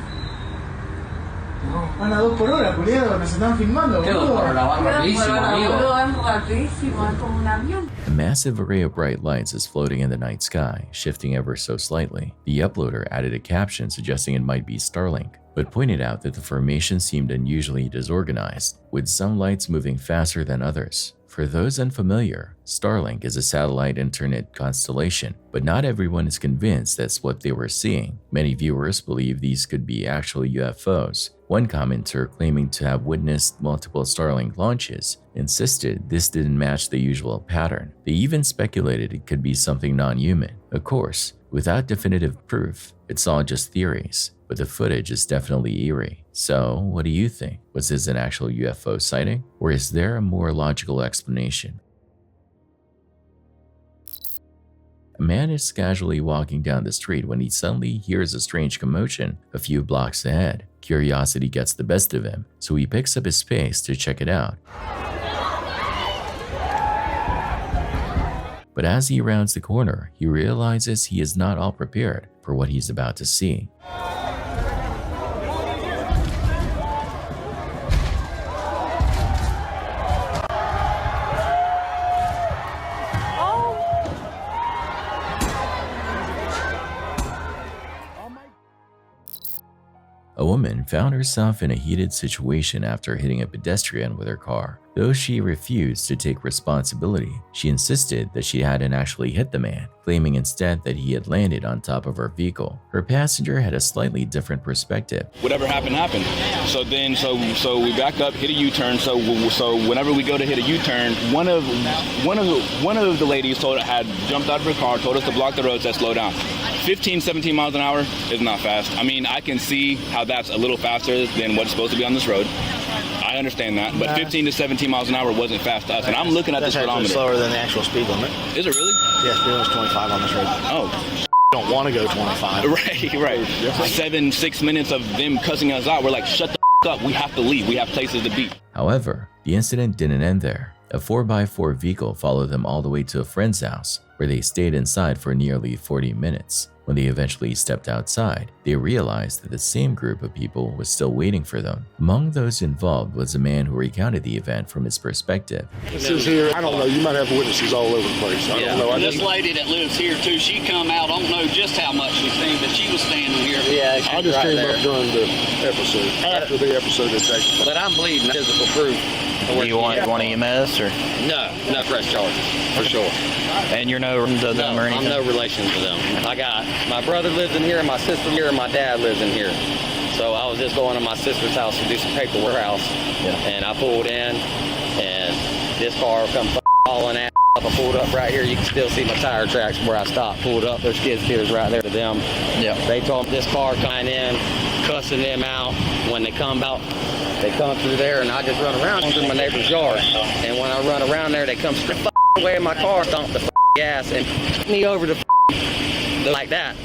No. Van a 2 por hora, culiado, que se están filmando, boludo. Pero la van rapidísimo, amigo. Van rapidísimo, es como un avión. A massive array of bright lights is floating in the night sky, shifting ever so slightly. The uploader added a caption suggesting it might be Starlink, but pointed out that the formation seemed unusually disorganized, with some lights moving faster than others. For those unfamiliar, Starlink is a satellite internet constellation, but not everyone is convinced that's what they were seeing. Many viewers believe these could be actual UFOs. One commenter, claiming to have witnessed multiple Starlink launches, insisted this didn't match the usual pattern. They even speculated it could be something non-human. Of course, without definitive proof, it's all just theories, but the footage is definitely eerie. So, what do you think? Was this an actual UFO sighting, or is there a more logical explanation? A man is casually walking down the street when he suddenly hears a strange commotion a few blocks ahead. Curiosity gets the best of him, so he picks up his pace to check it out. But as he rounds the corner, he realizes he is not all prepared for what he's about to see. A woman found herself in a heated situation after hitting a pedestrian with her car. Though she refused to take responsibility, she insisted that she hadn't actually hit the man, claiming instead that he had landed on top of her vehicle. Her passenger had a slightly different perspective. Whatever happened, happened. So we back up, hit a U-turn. So whenever we go to hit a U-turn, one of the ladies had jumped out of her car, told us to block the road, said slow down. 15, 17 miles an hour is not fast. I mean, I can see how that's a little faster than what's supposed to be on this road. I understand that, but 15 to 17 miles an hour wasn't fast to us, and I'm looking at this speedometer. Slower than the actual speed limit. Is it really? Yeah, speed limit's 25 on this road. Oh. Don't want to go 25. Right. 6 minutes of them cussing us out. We're like, shut the up. We have to leave. We have places to be. However, the incident didn't end there. A 4x4 vehicle followed them all the way to a friend's house, where they stayed inside for nearly 40 minutes. When they eventually stepped outside, they realized that the same group of people was still waiting for them. Among those involved was a man who recounted the event from his perspective. This is here, I don't know, you might have witnesses all over the place. I don't know. This lady that lives here too, she come out, I don't know just how much she's seen, but she was standing here. Yeah, I just came up during the episode, after the episod had taken place. But I'm bleeding physical proof. Do you want EMS or? No press charges, for sure. And you're no to them or anything? I'm no relation to them. My brother lives in here, my sister here, and my dad lives in here. So I was just going to my sister's house to do some paperwork and I pulled in, and this car come hauling ass up. I pulled up right here. You can still see my tire tracks where I stopped, pulled up. There's skid steers right there to them. Yeah. They told me this car coming in, cussing them out. When they come out, they come through there, and I just run around through my neighbor's yard. And when I run around there, they come straight away in my car, stomp the gas, and me over the like that.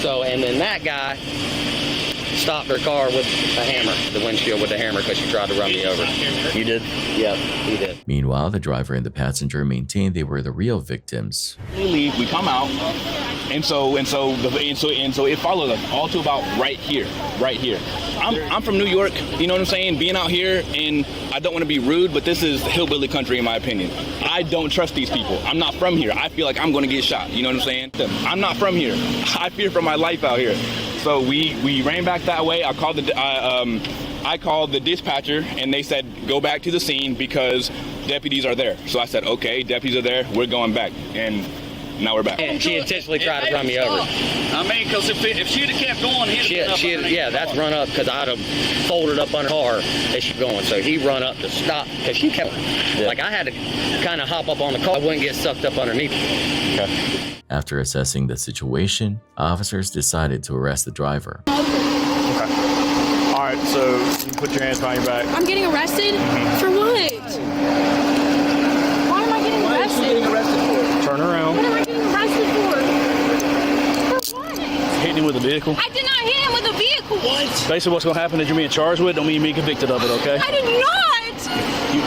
So, and then that guy stopped her car with a hammer, the windshield with a hammer, because she tried to run me over. You did? Yep, he did. Meanwhile, the driver and the passenger maintained they were the real victims. We leave, we come out, and so it followed us all to about right here. I'm from New York, you know what I'm saying? Being out here, and I don't want to be rude, but this is hillbilly country in my opinion. I don't trust these people. I'm not from here. I feel like I'm going to get shot, you know what I'm saying? I'm not from here. I fear for my life out here. So we ran back that way. I called the dispatcher, and they said go back to the scene because deputies are there. So I said, okay, deputies are there. We're going back, and now we're back. And she intentionally tried to run me over. I mean, because if she'd have kept going, that's run up because I'd have folded up on her car as she going. So he run up to stop because she kept like I had to kind of hop up on the car. I wouldn't get sucked up underneath. Okay. After assessing the situation, officers decided to arrest the driver. Okay. All right, so you put your hands behind your back. I'm getting arrested? For what? Why am I getting arrested? Turn around. What am I getting arrested for? For what? Hitting him with a vehicle. I did not hit him with a vehicle. What? Basically, what's going to happen that you're being charged with don't mean you're being convicted of it, okay? I did not.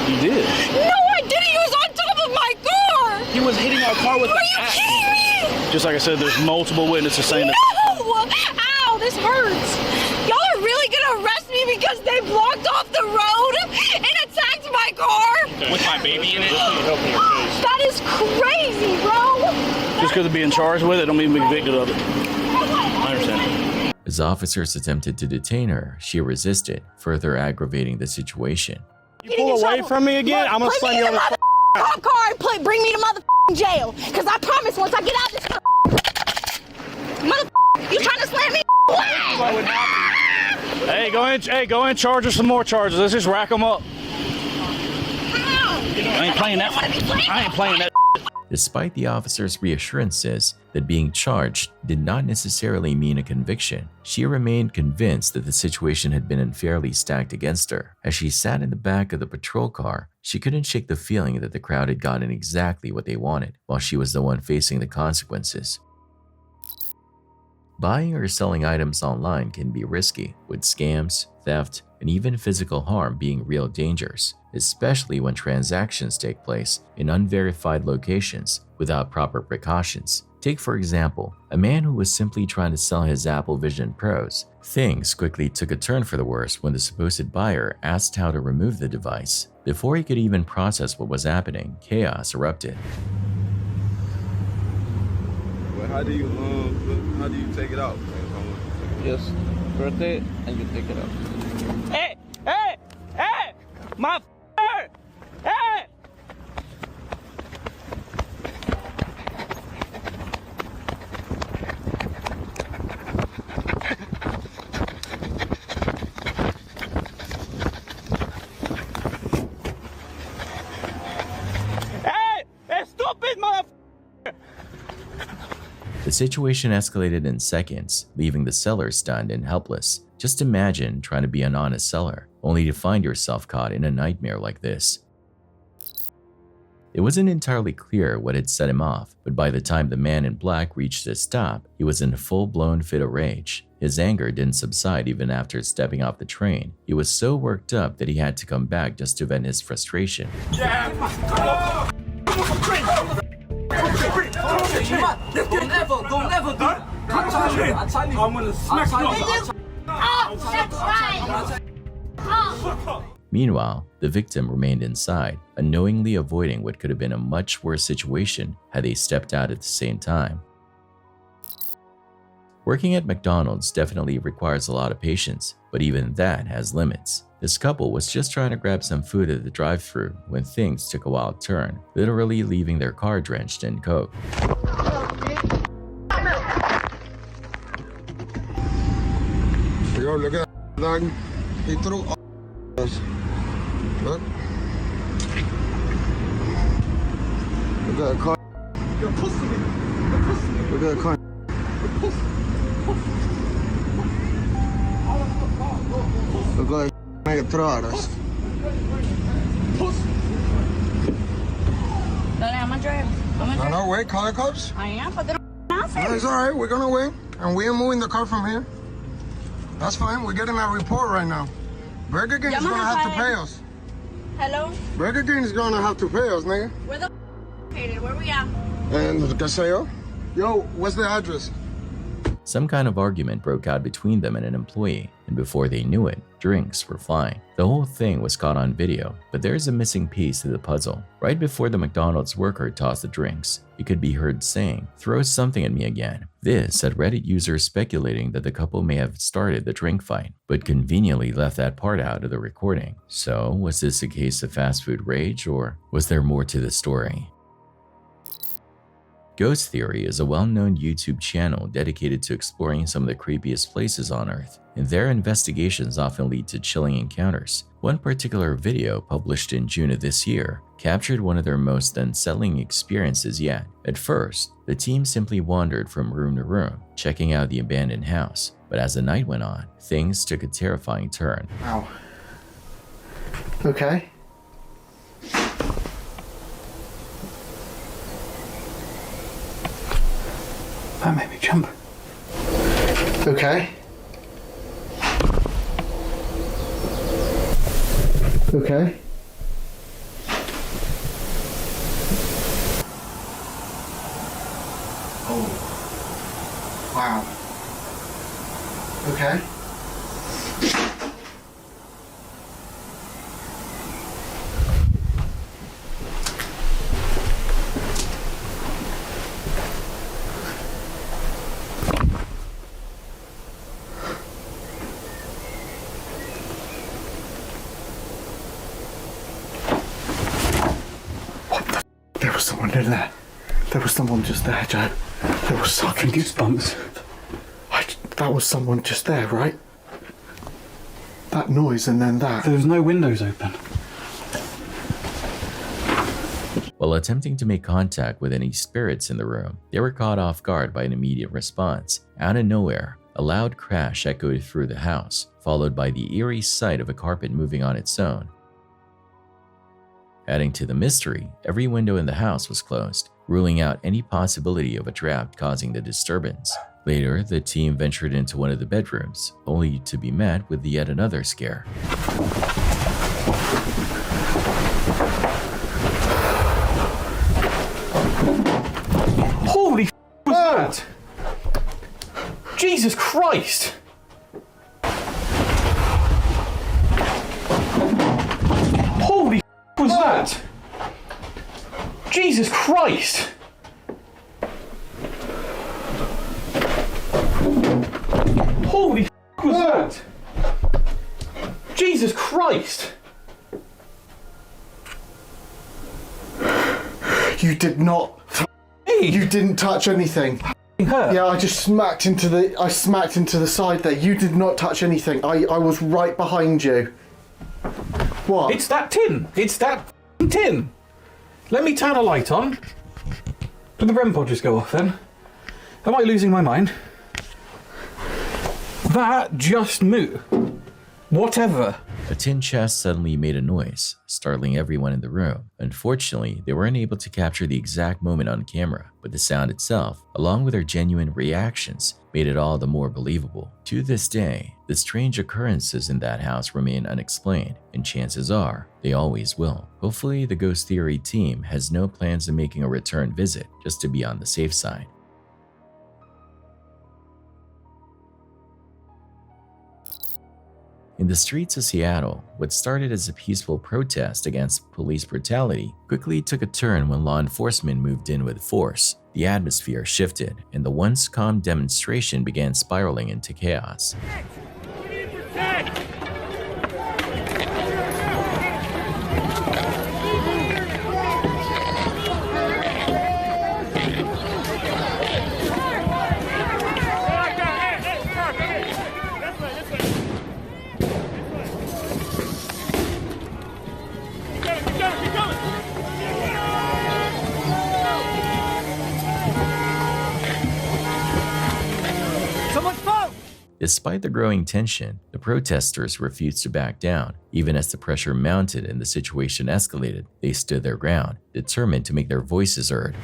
You did. No, I didn't. He was on top of my car. He was hitting our car with Are you kidding me? Just like I said, there's multiple witnesses saying that. No! Ow, this hurts. Y'all are really gonna arrest me because they blocked off the road and attacked my car? With my baby in it? That is crazy, bro. Just because of being charged with it don't mean being convicted of it. I understand. As officers attempted to detain her, she resisted, further aggravating the situation. You pull away from me again, I'm gonna slam you on the car and bring me to motherfucking jail. Because I promise once I get out this you trying to slam me? Hey, go ahead, charge her some more charges. Let's just rack them up. I ain't playing that. Despite the officer's reassurances that being charged did not necessarily mean a conviction, she remained convinced that the situation had been unfairly stacked against her. As she sat in the back of the patrol car, she couldn't shake the feeling that the crowd had gotten exactly what they wanted, while she was the one facing the consequences. Buying or selling items online can be risky, with scams, theft, and even physical harm being real dangers, especially when transactions take place in unverified locations without proper precautions. Take for example, a man who was simply trying to sell his Apple Vision Pros. Things quickly took a turn for the worse when the supposed buyer asked how to remove the device. Before he could even process what was happening, chaos erupted. Well, how do you take it out? Just press it and you take it out. Hey! Hey! Hey! My f***er! Hey! The situation escalated in seconds, leaving the seller stunned and helpless. Just imagine trying to be an honest seller, only to find yourself caught in a nightmare like this. It wasn't entirely clear what had set him off, but by the time the man in black reached his stop, he was in a full-blown fit of rage. His anger didn't subside even after stepping off the train. He was so worked up that he had to come back just to vent his frustration. Meanwhile, the victim remained inside, unknowingly avoiding what could have been a much worse situation had they stepped out at the same time. Working at McDonald's definitely requires a lot of patience, but even that has limits. This couple was just trying to grab some food at the drive-thru when things took a wild turn, literally leaving their car drenched in Coke. Yo, look at that dog. He threw all us. Look. Look at that car. You're pussy. Look at that car. Look like nigga throw at us. I'm gonna drive. No, wait, call the cops. I am, but they don't answer. No, it's alright, we're gonna wait. And we ain't moving the car from here. That's fine, we're getting a report right now. Burger King is gonna have to pay us. Hello? Burger King is gonna have to pay us, nigga. Where the located? Where we at? And Caseo? Yo, what's the address? Some kind of argument broke out between them and an employee, and before they knew it, drinks were flying. The whole thing was caught on video, but there's a missing piece to the puzzle. Right before the McDonald's worker tossed the drinks, it could be heard saying, "Throw something at me again." This had Reddit users speculating that the couple may have started the drink fight, but conveniently left that part out of the recording. So, was this a case of fast food rage, or was there more to the story? Ghost Theory is a well-known YouTube channel dedicated to exploring some of the creepiest places on Earth, and their investigations often lead to chilling encounters. One particular video published in June of this year captured one of their most unsettling experiences yet. At first, the team simply wandered from room to room, checking out the abandoned house, but as the night went on, things took a terrifying turn. Wow. Okay. That made me jump. Okay. Okay. Oh. Wow. Okay. There was someone in there. There was someone just there, Joe. There was fucking goosebumps. That was someone just there, right? That noise and then that. There was no windows open. While attempting to make contact with any spirits in the room, they were caught off guard by an immediate response. Out of nowhere, a loud crash echoed through the house, followed by the eerie sight of a carpet moving on its own. Adding to the mystery, every window in the house was closed, ruling out any possibility of a draft causing the disturbance. Later, the team ventured into one of the bedrooms, only to be met with yet another scare. Holy was that? Jesus Christ! Holy was that? Jesus Christ! Holy was that? Jesus Christ! You did not. You didn't touch anything. Yeah, I just smacked into the side there. You did not touch anything. I was right behind you. What? It's that tin! It's that tin! Let me turn a light on. Did the REM pod just go off then? Am I losing my mind? That just moved. Whatever. A tin chest suddenly made a noise, startling everyone in the room. Unfortunately, they weren't able to capture the exact moment on camera, but the sound itself, along with their genuine reactions, made it all the more believable. To this day, the strange occurrences in that house remain unexplained, and chances are they always will. Hopefully, the Ghost Theory team has no plans of making a return visit, just to be on the safe side. In the streets of Seattle, what started as a peaceful protest against police brutality quickly took a turn when law enforcement moved in with force. The atmosphere shifted, and the once calm demonstration began spiraling into chaos. Despite the growing tension, the protesters refused to back down. Even as the pressure mounted and the situation escalated, they stood their ground, determined to make their voices heard.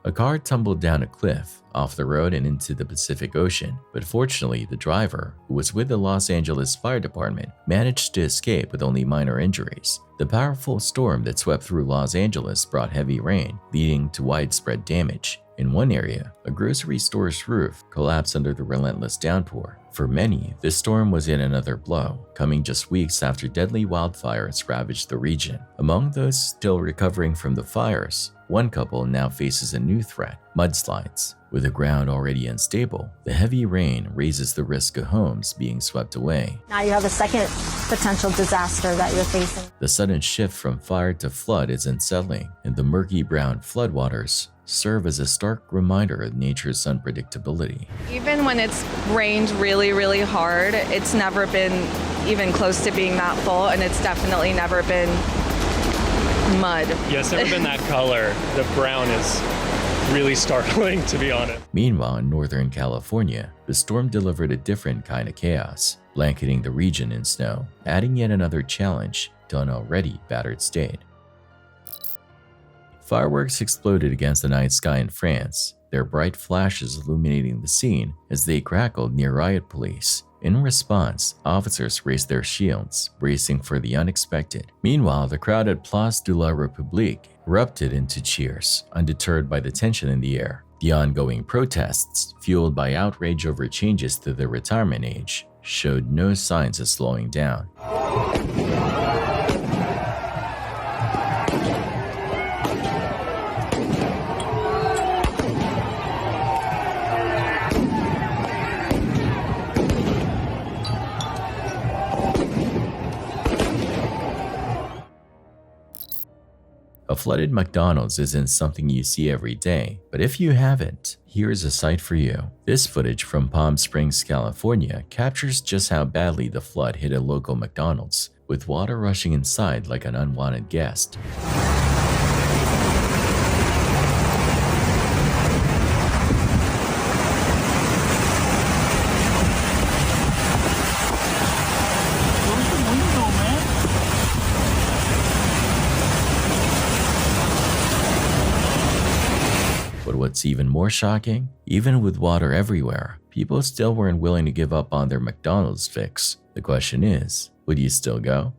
A car tumbled down a cliff, off the road and into the Pacific Ocean, but fortunately the driver, who was with the Los Angeles Fire Department, managed to escape with only minor injuries. The powerful storm that swept through Los Angeles brought heavy rain, leading to widespread damage. In one area, a grocery store's roof collapsed under the relentless downpour. For many, this storm was yet another blow, coming just weeks after deadly wildfires ravaged the region. Among those still recovering from the fires, one couple now faces a new threat: mudslides. With the ground already unstable, the heavy rain raises the risk of homes being swept away. Now you have a second potential disaster that you're facing. The sudden shift from fire to flood is unsettling, and the murky brown floodwaters serve as a stark reminder of nature's unpredictability. Even when it's rained really, really hard, it's never been even close to being that full, and it's definitely never been mud. Yeah, it's never been that color. The brown is really startling, to be honest. Meanwhile, in Northern California, the storm delivered a different kind of chaos, blanketing the region in snow, adding yet another challenge to an already battered state. Fireworks exploded against the night sky in France, their bright flashes illuminating the scene as they crackled near riot police. In response, officers raised their shields, bracing for the unexpected. Meanwhile, the crowd at Place de la République erupted into cheers, undeterred by the tension in the air. The ongoing protests, fueled by outrage over changes to the retirement age, showed no signs of slowing down. A flooded McDonald's isn't something you see every day, but if you haven't, here's a sight for you. This footage from Palm Springs, California captures just how badly the flood hit a local McDonald's, with water rushing inside like an unwanted guest. But what's even more shocking, even with water everywhere, people still weren't willing to give up on their McDonald's fix. The question is, would you still go?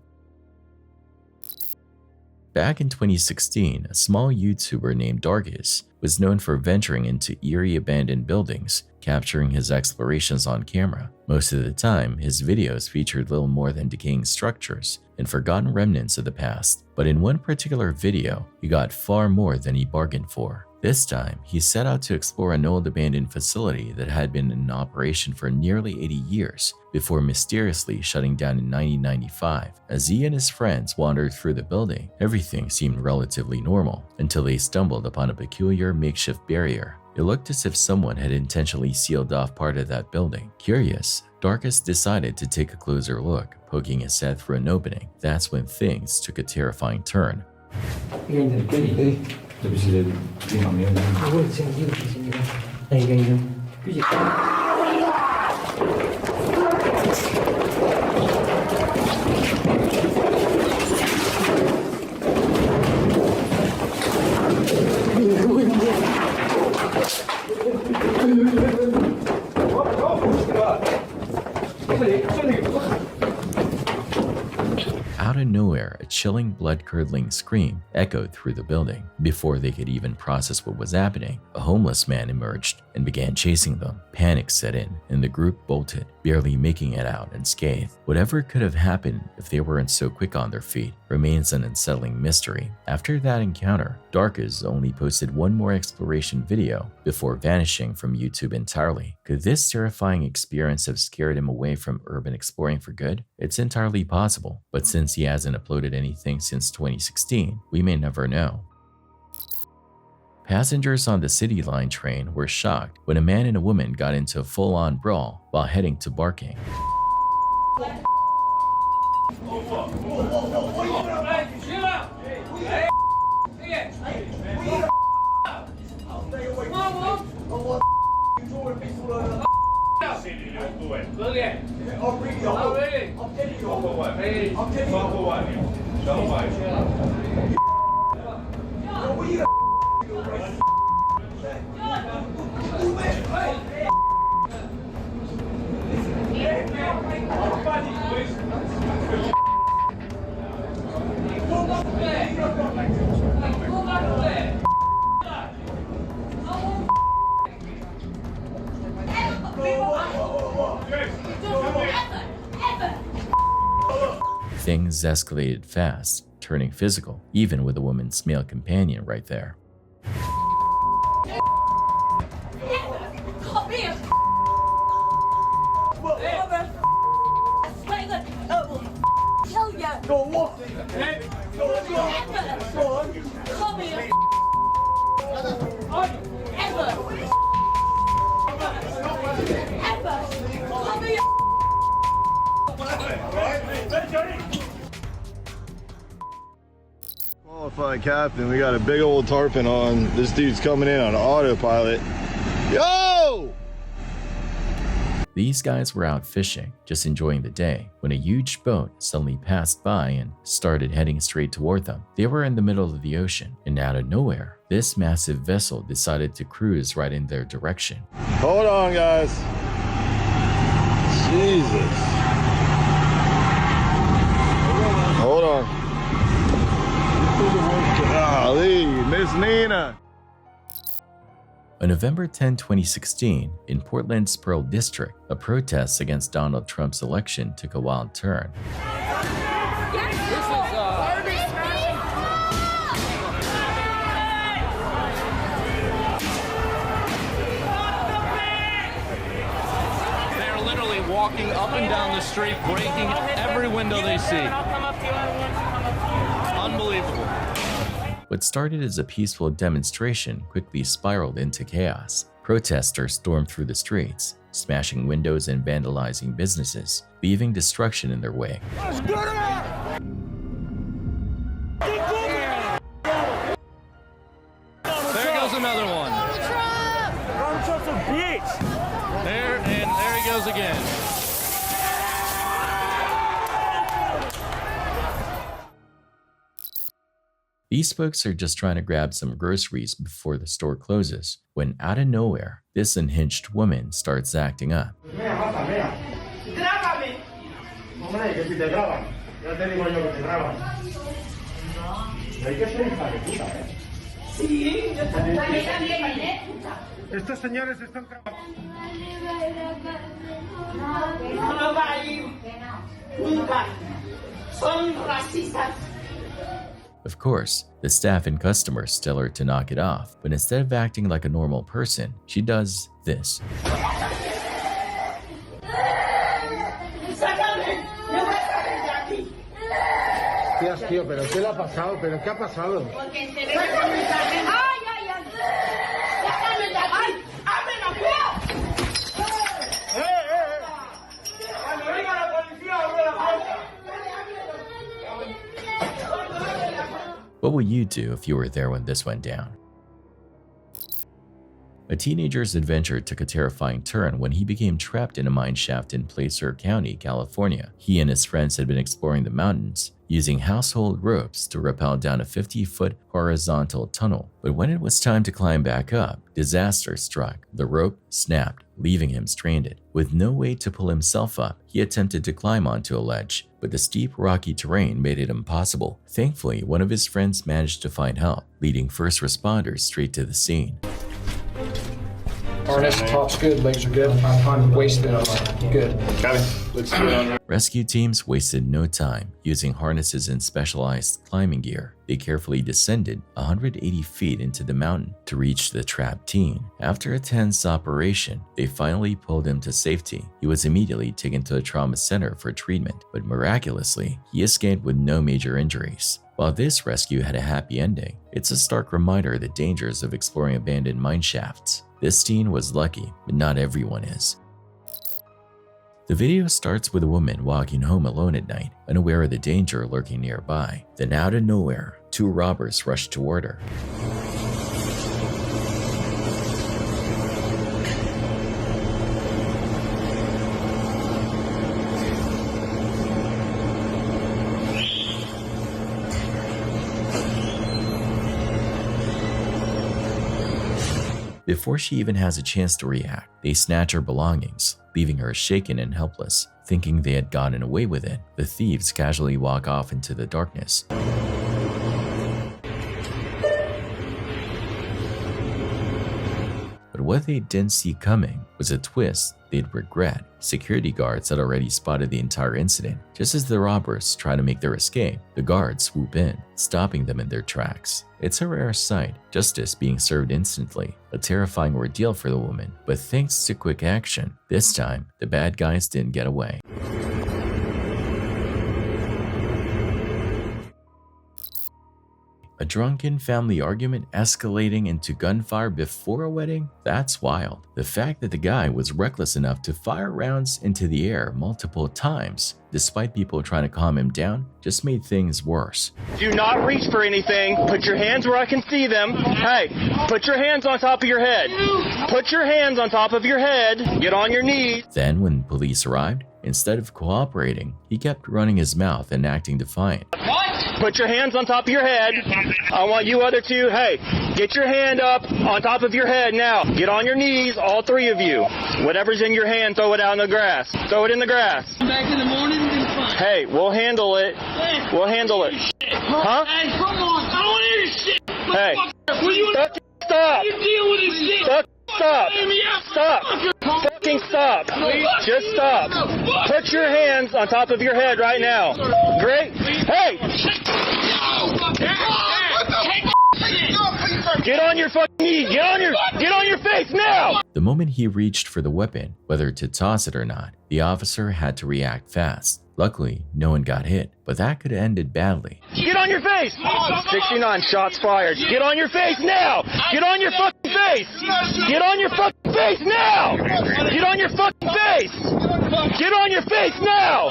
Back in 2016, a small YouTuber named Darkus was known for venturing into eerie abandoned buildings, capturing his explorations on camera. Most of the time, his videos featured little more than decaying structures and forgotten remnants of the past. But in one particular video, he got far more than he bargained for. This time, he set out to explore an old abandoned facility that had been in operation for nearly 80 years before mysteriously shutting down in 1995. As he and his friends wandered through the building, everything seemed relatively normal until they stumbled upon a peculiar makeshift barrier. It looked as if someone had intentionally sealed off part of that building. Curious, Darkus decided to take a closer look, poking his head through an opening. That's when things took a terrifying turn. Out of nowhere, a chilling, blood-curdling scream echoed through the building. Before they could even process what was happening, a homeless man emerged and began chasing them. Panic set in, and the group bolted, barely making it out unscathed. Whatever could have happened if they weren't so quick on their feet remains an unsettling mystery. After that encounter, Darkus only posted one more exploration video before vanishing from YouTube entirely. Could this terrifying experience have scared him away from urban exploring for good? It's entirely possible, but since he hasn't uploaded anything since 2016, we may never know. Passengers on the City Line train were shocked when a man and a woman got into a full-on brawl while heading to Barking. Things escalated fast, turning physical, even with a woman's male companion right there. Qualified captain, we got a big old tarpon on. This dude's coming in on autopilot. Yo! These guys were out fishing, just enjoying the day, when a huge boat suddenly passed by and started heading straight toward them. They were in the middle of the ocean, and out of nowhere, this massive vessel decided to cruise right in their direction. Hold on, guys. Jesus. Hold on. Golly, Miss Nina. On November 10, 2016, in Portland's Pearl District, a protest against Donald Trump's election took a wild turn. They're literally walking up and down the street, breaking every window they see. Unbelievable. What started as a peaceful demonstration quickly spiraled into chaos. Protesters stormed through the streets, smashing windows and vandalizing businesses, leaving destruction in their wake. There goes another one. Trump's a bitch. There he goes again. These folks are just trying to grab some groceries before the store closes, when out of nowhere, this unhinged woman starts acting up. Estos señores están Of course, the staff and customers tell her to knock it off, but instead of acting like a normal person, she does this. Tío, pero ¿qué le ha pasado? ¿Pero qué ha pasado? Porque se ve que ¡ay, ay, ay! ¡Sácame de aquí! ¡Abre la puerta! ¡Cuando venga la policía, abre la puerta! What would you do if you were there when this went down? A teenager's adventure took a terrifying turn when he became trapped in a mine shaft in Placer County, California. He and his friends had been exploring the mountains, using household ropes to rappel down a 50-foot horizontal tunnel. But when it was time to climb back up, disaster struck. The rope snapped, leaving him stranded. With no way to pull himself up, he attempted to climb onto a ledge, but the steep, rocky terrain made it impossible. Thankfully, one of his friends managed to find help, leading first responders straight to the scene. Harness, top's good, legs are good. Wasted, good. Got it. Looks good on. Rescue teams wasted no time. Using harnesses and specialized climbing gear, they carefully descended 180 feet into the mountain to reach the trapped teen. After a tense operation, they finally pulled him to safety. He was immediately taken to a trauma center for treatment, but miraculously, he escaped with no major injuries. While this rescue had a happy ending, it's a stark reminder of the dangers of exploring abandoned mine shafts. This teen was lucky, but not everyone is. The video starts with a woman walking home alone at night, unaware of the danger lurking nearby. Then out of nowhere, two robbers rush toward her. Before she even has a chance to react, they snatch her belongings, leaving her shaken and helpless. Thinking they had gotten away with it, the thieves casually walk off into the darkness. But what they didn't see coming was a twist they'd regret. Security guards had already spotted the entire incident. Just as the robbers try to make their escape, the guards swoop in, stopping them in their tracks. It's a rare sight, justice being served instantly, a terrifying ordeal for the woman. But thanks to quick action, this time, the bad guys didn't get away. A drunken family argument escalating into gunfire before a wedding? That's wild. The fact that the guy was reckless enough to fire rounds into the air multiple times, despite people trying to calm him down, just made things worse. Do not reach for anything. Put your hands where I can see them. Hey, put your hands on top of your head. Put your hands on top of your head. Get on your knees. Then when police arrived, instead of cooperating, he kept running his mouth and acting defiant. What? Put your hands on top of your head. I want you other two, hey, get your hand up on top of your head now. Get on your knees, all three of you. Whatever's in your hand, throw it out in the grass. Throw it in the grass. Back in the morning, it's fine. Hey, we'll handle it. We'll handle it. Huh? Hey, come on. I don't want to hear shit. Hey, stop. You deal with this shit. Stop. Stop. Fucking stop. Just stop. Put your hands on top of your head right now. Great. Hey. Get on your fucking knees. Get on your face now. The moment he reached for the weapon, whether to toss it or not, the officer had to react fast. Luckily, no one got hit, but that could have ended badly. Get on your face! 69 shots fired. Get on your face now! Get on your fucking face! Get on your fucking face now! Get on your fucking face! Get on your face now!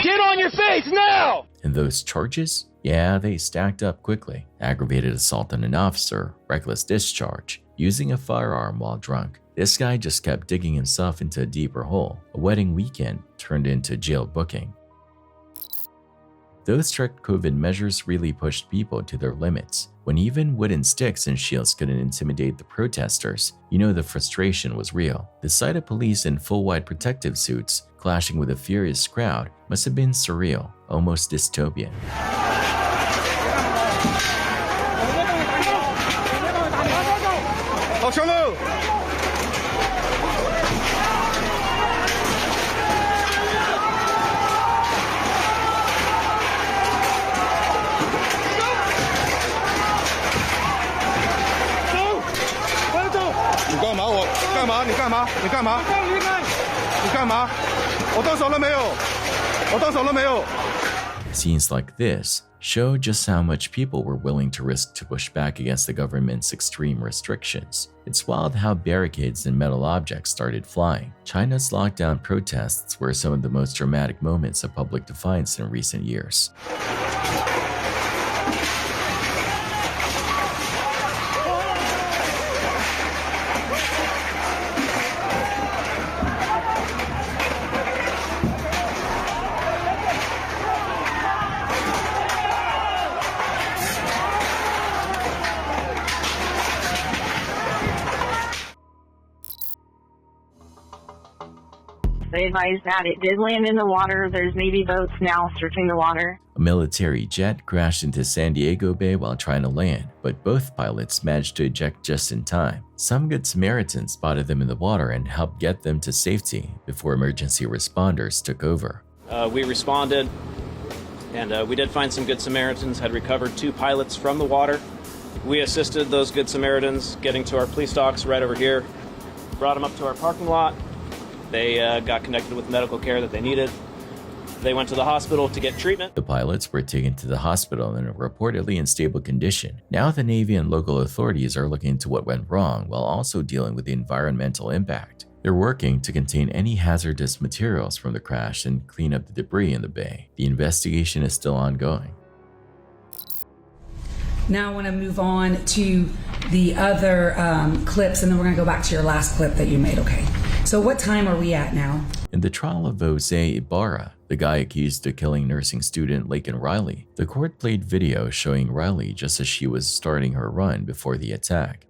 Get on your face now! And those charges? Yeah, they stacked up quickly. Aggravated assault on an officer, reckless discharge, using a firearm while drunk. This guy just kept digging himself into a deeper hole. A wedding weekend turned into jail booking. Those strict COVID measures really pushed people to their limits. When even wooden sticks and shields couldn't intimidate the protesters, you know the frustration was real. The sight of police in full white protective suits clashing with a furious crowd must have been surreal, almost dystopian. Scenes like this show just how much people were willing to risk to push back against the government's extreme restrictions. It's wild how barricades and metal objects started flying. China's lockdown protests were some of the most dramatic moments of public defiance in recent years. They advised that it did land in the water. There's Navy boats now searching the water. A military jet crashed into San Diego Bay while trying to land, but both pilots managed to eject just in time. Some Good Samaritans spotted them in the water and helped get them to safety before emergency responders took over. We responded, and we did find some Good Samaritans, had recovered 2 pilots from the water. We assisted those Good Samaritans getting to our police docks right over here, brought them up to our parking lot. They got connected with medical care that they needed. They went to the hospital to get treatment. The pilots were taken to the hospital in a reportedly unstable condition. Now the Navy and local authorities are looking into what went wrong while also dealing with the environmental impact. They're working to contain any hazardous materials from the crash and clean up the debris in the bay. The investigation is still ongoing. Now I want to move on to the other clips, and then we're going to go back to your last clip that you made, okay? So what time are we at now? In the trial of Jose Ibarra, the guy accused of killing nursing student Laken Riley, the court played video showing Riley just as she was starting her run before the attack.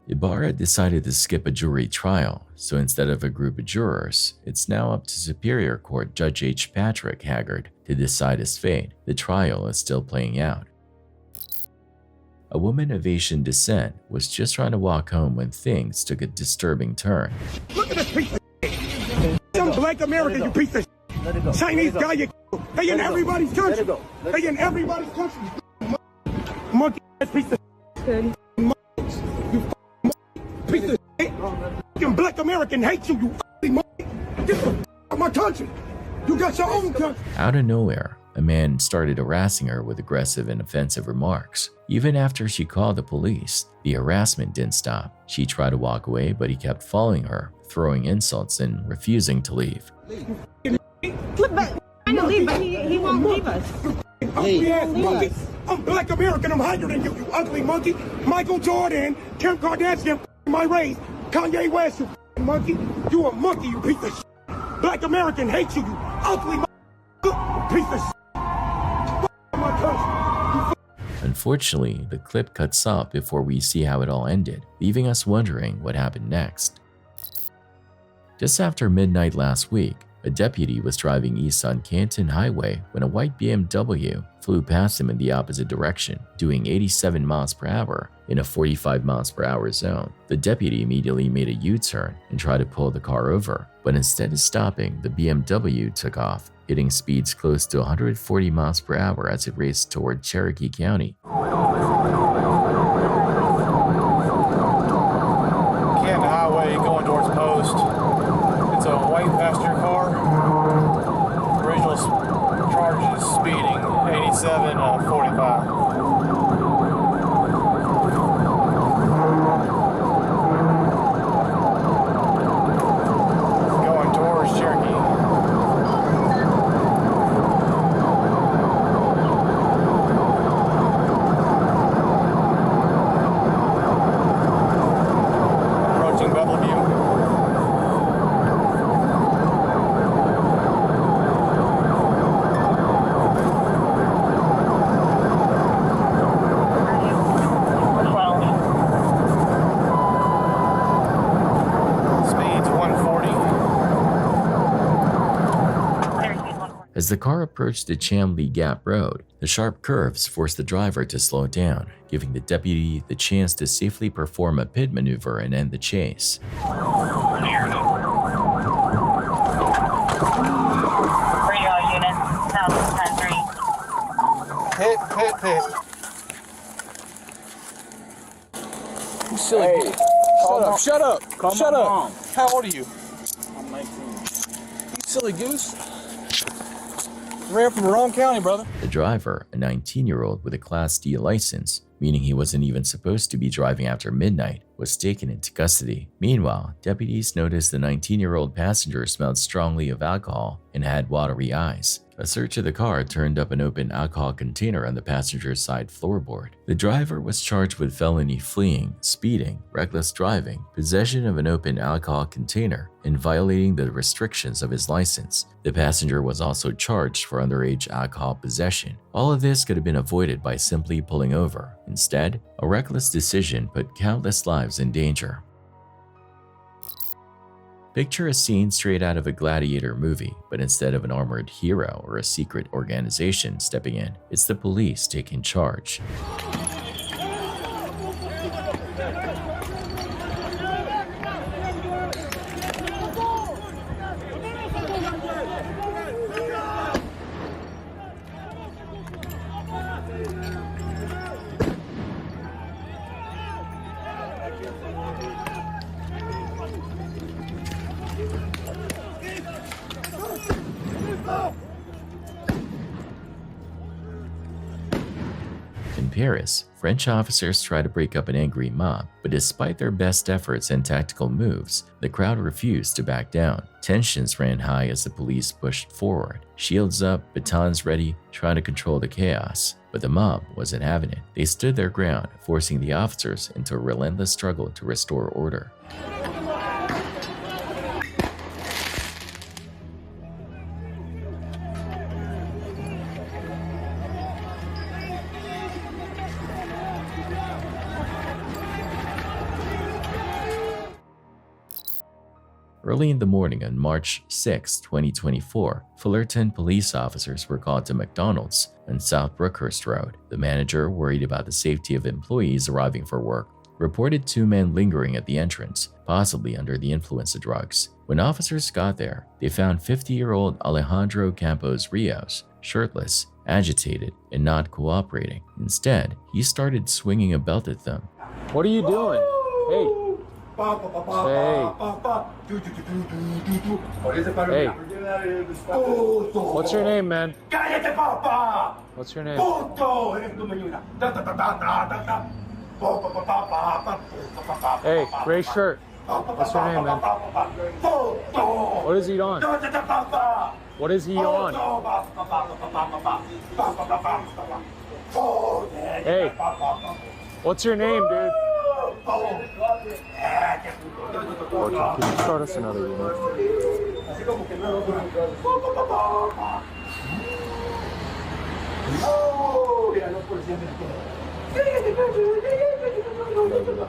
Ibarra decided to skip a jury trial, so instead of a group of jurors, it's now up to Superior Court Judge H. Patrick Haggard to decide his fate. The trial is still playing out. A woman of Asian descent was just trying to walk home when things took a disturbing turn. Look at this piece of shit. Some black American, you piece of shit. Chinese guy, you they in everybody's country. They in everybody's country. Monkey ass piece of shit. You piece of shit. Fucking black American hate you, you ugly monkey. Get the out of my country. You got your own country. Out of nowhere, a man started harassing her with aggressive and offensive remarks. Even after she called the police, the harassment didn't stop. She tried to walk away, but he kept following her, throwing insults and refusing to leave. Flip back. I'm trying to leave, but he won't leave us. Ugly ass monkey. I'm black American. I'm higher than you, you ugly monkey. Michael Jordan, Kim Kardashian, my race. Kanye West, you monkey. You a monkey, you piece of shit. Black American hates you, you ugly piece of shit. My country. Unfortunately, the clip cuts off before we see how it all ended, leaving us wondering what happened next. Just after midnight last week, a deputy was driving east on Canton Highway when a white BMW flew past him in the opposite direction, doing 87 miles per hour in a 45 miles per hour zone. The deputy immediately made a U-turn and tried to pull the car over, but instead of stopping, the BMW took off, hitting speeds close to 140 miles per hour as it raced toward Cherokee County. Canton Highway. Going towards Cherokee. Approaching Bellevue. Speed's 140. As the car approached the Chambly Gap Road, the sharp curves forced the driver to slow down, giving the deputy the chance to safely perform a pit maneuver and end the chase. Radio unit, 1010-3. Hit. You silly. Hey, Shut up. Call Shut my up. mom. How old are you? I'm 19. You silly goose. Ran from the wrong county, brother. The driver, a 19-year-old with a Class D license, meaning he wasn't even supposed to be driving after midnight, was taken into custody. Meanwhile, deputies noticed the 19-year-old passenger smelled strongly of alcohol and had watery eyes. A search of the car turned up an open alcohol container on the passenger's side floorboard. The driver was charged with felony fleeing, speeding, reckless driving, possession of an open alcohol container, and violating the restrictions of his license. The passenger was also charged for underage alcohol possession. All of this could have been avoided by simply pulling over. Instead, a reckless decision put countless lives in danger. Picture a scene straight out of a gladiator movie, but instead of an armored hero or a secret organization stepping in, it's the police taking charge. In Paris, French officers try to break up an angry mob, but despite their best efforts and tactical moves, the crowd refused to back down. Tensions ran high as the police pushed forward, shields up, batons ready, trying to control the chaos. But the mob wasn't having it. They stood their ground, forcing the officers into a relentless struggle to restore order. Early in the morning on March 6, 2024, Fullerton police officers were called to McDonald's on South Brookhurst Road. The manager, worried about the safety of employees arriving for work, reported two men lingering at the entrance, possibly under the influence of drugs. When officers got there, they found 50-year-old Alejandro Campos Rios, shirtless, agitated, and not cooperating. Instead, he started swinging a belt at them. What are you doing? Hey. Hey. Hey. What's your name, man? What's your name? Hey, gray shirt. What's your name, man? What is he on? What is he on? Hey, what's your name, dude? Can you start us another unit?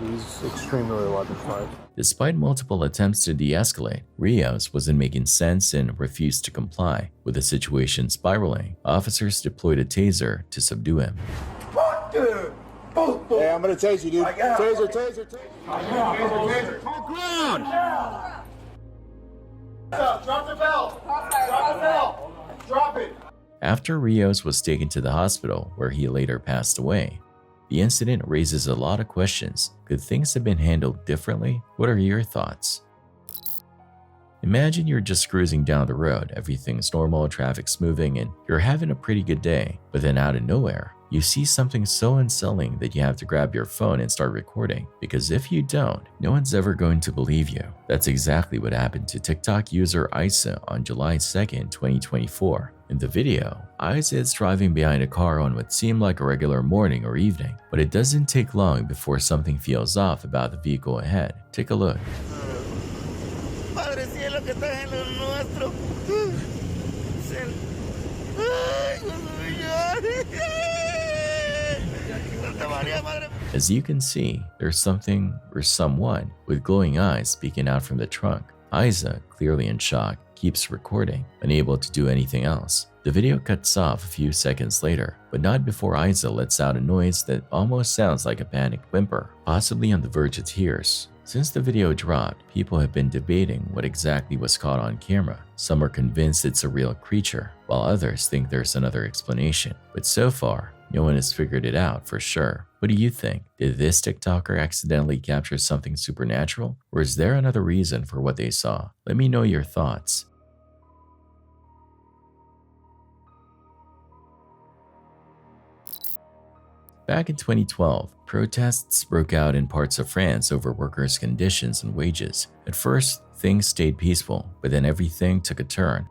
He's extremely electrified. Despite multiple attempts to de-escalate, Rios wasn't making sense and refused to comply. With the situation spiraling, officers deployed a taser to subdue him. Hey, I'm gonna tase you, dude. Taser. On ground! Drop the belt! Drop the belt! Drop it! After Rios was taken to the hospital, where he later passed away, the incident raises a lot of questions. Could things have been handled differently? What are your thoughts? Imagine you're just cruising down the road, everything's normal, traffic's moving, and you're having a pretty good day. But then out of nowhere, you see something so unsettling that you have to grab your phone and start recording. Because if you don't, no one's ever going to believe you. That's exactly what happened to TikTok user Isa on July 2nd, 2024. In the video, Isa is driving behind a car on what seemed like a regular morning or evening, but it doesn't take long before something feels off about the vehicle ahead. Take a look. Padre cielo que estás en lo nuestro. As you can see, there's something or someone with glowing eyes speaking out from the trunk. Isa, clearly in shock, keeps recording, unable to do anything else. The video cuts off a few seconds later, but not before Isa lets out a noise that almost sounds like a panicked whimper, possibly on the verge of tears. Since the video dropped, people have been debating what exactly was caught on camera. Some are convinced it's a real creature, while others think there's another explanation. But so far, no one has figured it out for sure. What do you think? Did this TikToker accidentally capture something supernatural? Or is there another reason for what they saw? Let me know your thoughts. Back in 2012, protests broke out in parts of France over workers' conditions and wages. At first, things stayed peaceful, but then everything took a turn.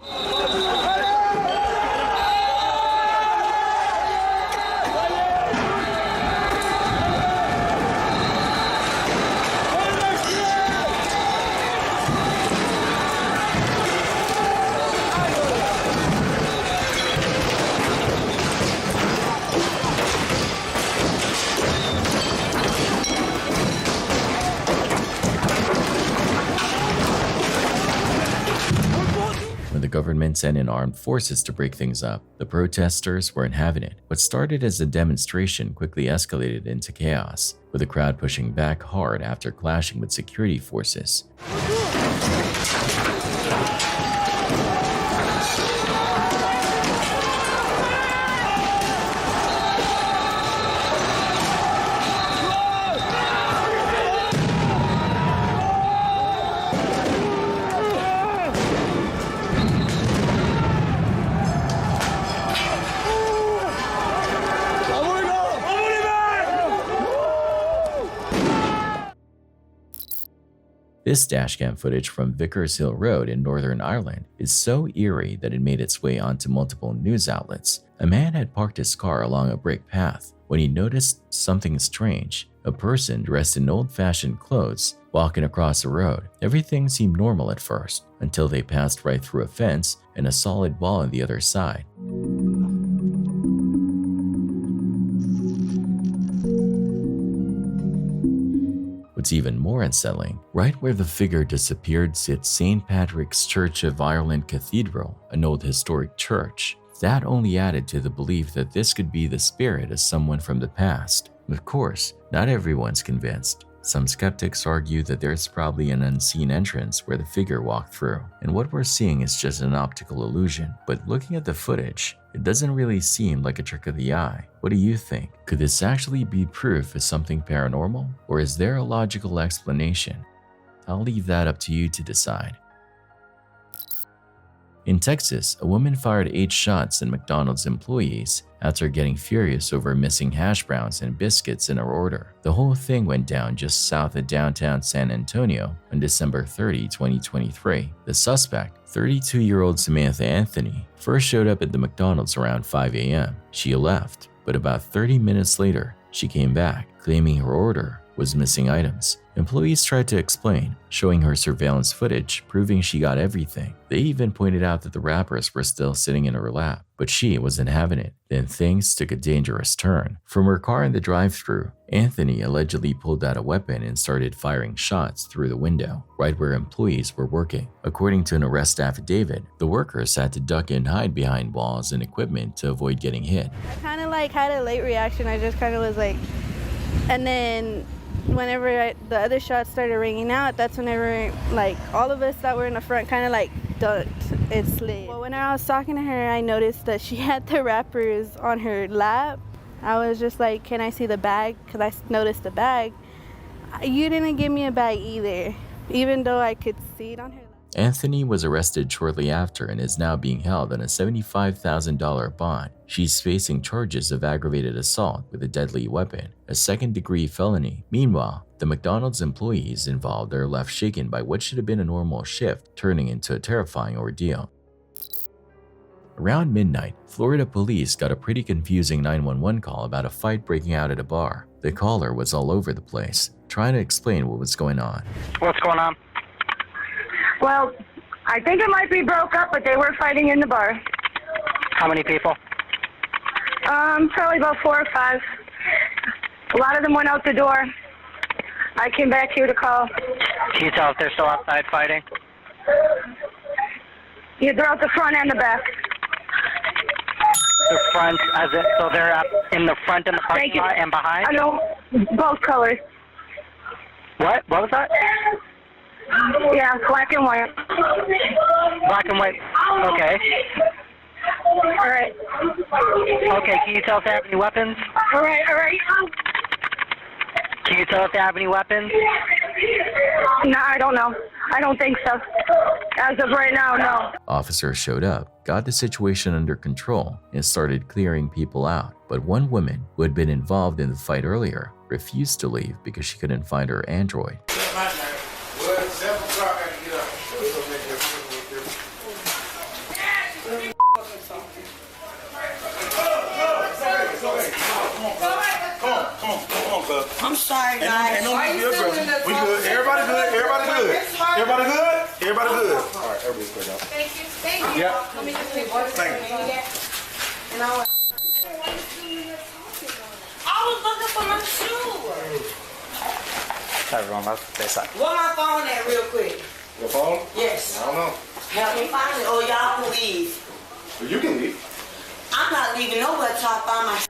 The government sent in armed forces to break things up. The protesters weren't having it. What started as a demonstration quickly escalated into chaos, with the crowd pushing back hard after clashing with security forces. This dashcam footage from Vickers Hill Road in Northern Ireland is so eerie that it made its way onto multiple news outlets. A man had parked his car along a brick path when he noticed something strange. A person dressed in old-fashioned clothes walking across the road. Everything seemed normal at first, until they passed right through a fence and a solid wall on the other side. What's even more unsettling, right where the figure disappeared sits St. Patrick's Church of Ireland Cathedral, an old historic church. That only added to the belief that this could be the spirit of someone from the past. Of course, not everyone's convinced. Some skeptics argue that there's probably an unseen entrance where the figure walked through, and what we're seeing is just an optical illusion. But looking at the footage, it doesn't really seem like a trick of the eye. What do you think? Could this actually be proof of something paranormal, or is there a logical explanation? I'll leave that up to you to decide. In Texas, a woman fired 8 shots at McDonald's employees after getting furious over missing hash browns and biscuits in her order. The whole thing went down just south of downtown San Antonio on December 30, 2023. The suspect, 32-year-old Samantha Anthony, first showed up at the McDonald's around 5 a.m. She left, but about 30 minutes later, she came back, claiming her order was missing items. Employees tried to explain, showing her surveillance footage proving she got everything. They even pointed out that the wrappers were still sitting in her lap, but she wasn't having it. Then things took a dangerous turn. From her car in the drive-thru, Anthony allegedly pulled out a weapon and started firing shots through the window, right where employees were working. According to an arrest affidavit, the workers had to duck and hide behind walls and equipment to avoid getting hit. I kind of had a late reaction. I just kind of was like, and then whenever the other shots started ringing out, that's whenever all of us that were in the front kind of ducked and slid. Well, when I was talking to her, I noticed that she had the wrappers on her lap. I was just like, can I see the bag? Because I noticed the bag. You didn't give me a bag either, even though I could see it on her lap. Anthony was arrested shortly after and is now being held on a $75,000 bond. She's facing charges of aggravated assault with a deadly weapon, a second-degree felony. Meanwhile, the McDonald's employees involved are left shaken by what should have been a normal shift, turning into a terrifying ordeal. Around midnight, Florida police got a pretty confusing 911 call about a fight breaking out at a bar. The caller was all over the place, trying to explain what was going on. What's going on? Well, I think it might be broke up, but they were fighting in the bar. How many people? Probably about 4 or 5. A lot of them went out the door. I came back here to call. Can you tell if they're still outside fighting? Yeah, they're out the front and the back. The front, as it, so they're up in the front and the parking lot and behind? I know, both colors. What? What was that? Yeah, black and white. Black and white. Okay. All right. Okay, can you tell if they have any weapons? All right, all right. Can you tell if they have any weapons? No, I don't know. I don't think so. As of right now, no. Officers showed up, got the situation under control, and started clearing people out. But one woman, who had been involved in the fight earlier, refused to leave because she couldn't find her Android. I'm sorry, guys. Ain't no need to be aggressive. We good. Everybody good. Everybody good. Everybody good. Everybody good. All right, everybody's clear now. Thank you. Thank you. Yeah. Let me just take one Thank you. And I was looking for my shoe. Everyone left. They suck. Where my phone at, real quick? Your phone? Yes. I don't know. Help me find it, or y'all can leave. Well, you can leave. I'm not leaving nowhere till I find my shit.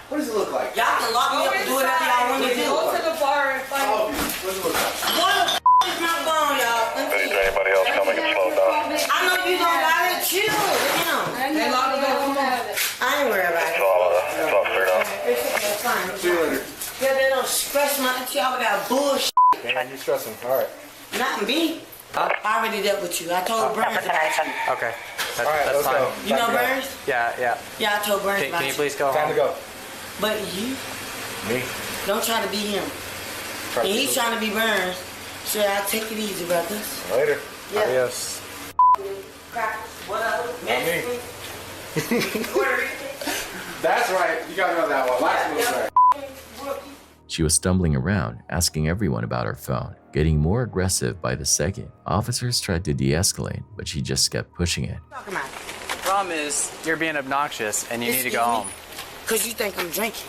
What does it look like? Y'all can lock me up and do whatever y'all want to do. Go to the bar and find What does it look like? What the is my phone, y'all? Is there anybody else coming and slow down? I know you don't got it. Chill. They lock it up. I ain't worried about it. It's all clear now. It's fine. See you later. Yeah, they don't stress my y'all got bullshit. Damn, you stressing. All right. Not me. I already dealt with you. I told Burns about you. Okay. That's, All right, that's let's fine. go. You know Burns? Yeah, yeah. Yeah, I told Burns about Can you you. please go Time home? to go. But you Me? don't try to be him. And he's trying to be Burns. So I take it easy, brothers. Later. Yeah. Adios. Whatever. Not me. That's right. You gotta know that one. Last one was right. She was stumbling around, asking everyone about her phone, getting more aggressive by the second. Officers tried to de-escalate, but she just kept pushing it. The problem is you're being obnoxious and you need to go home. Because you think I'm drinking.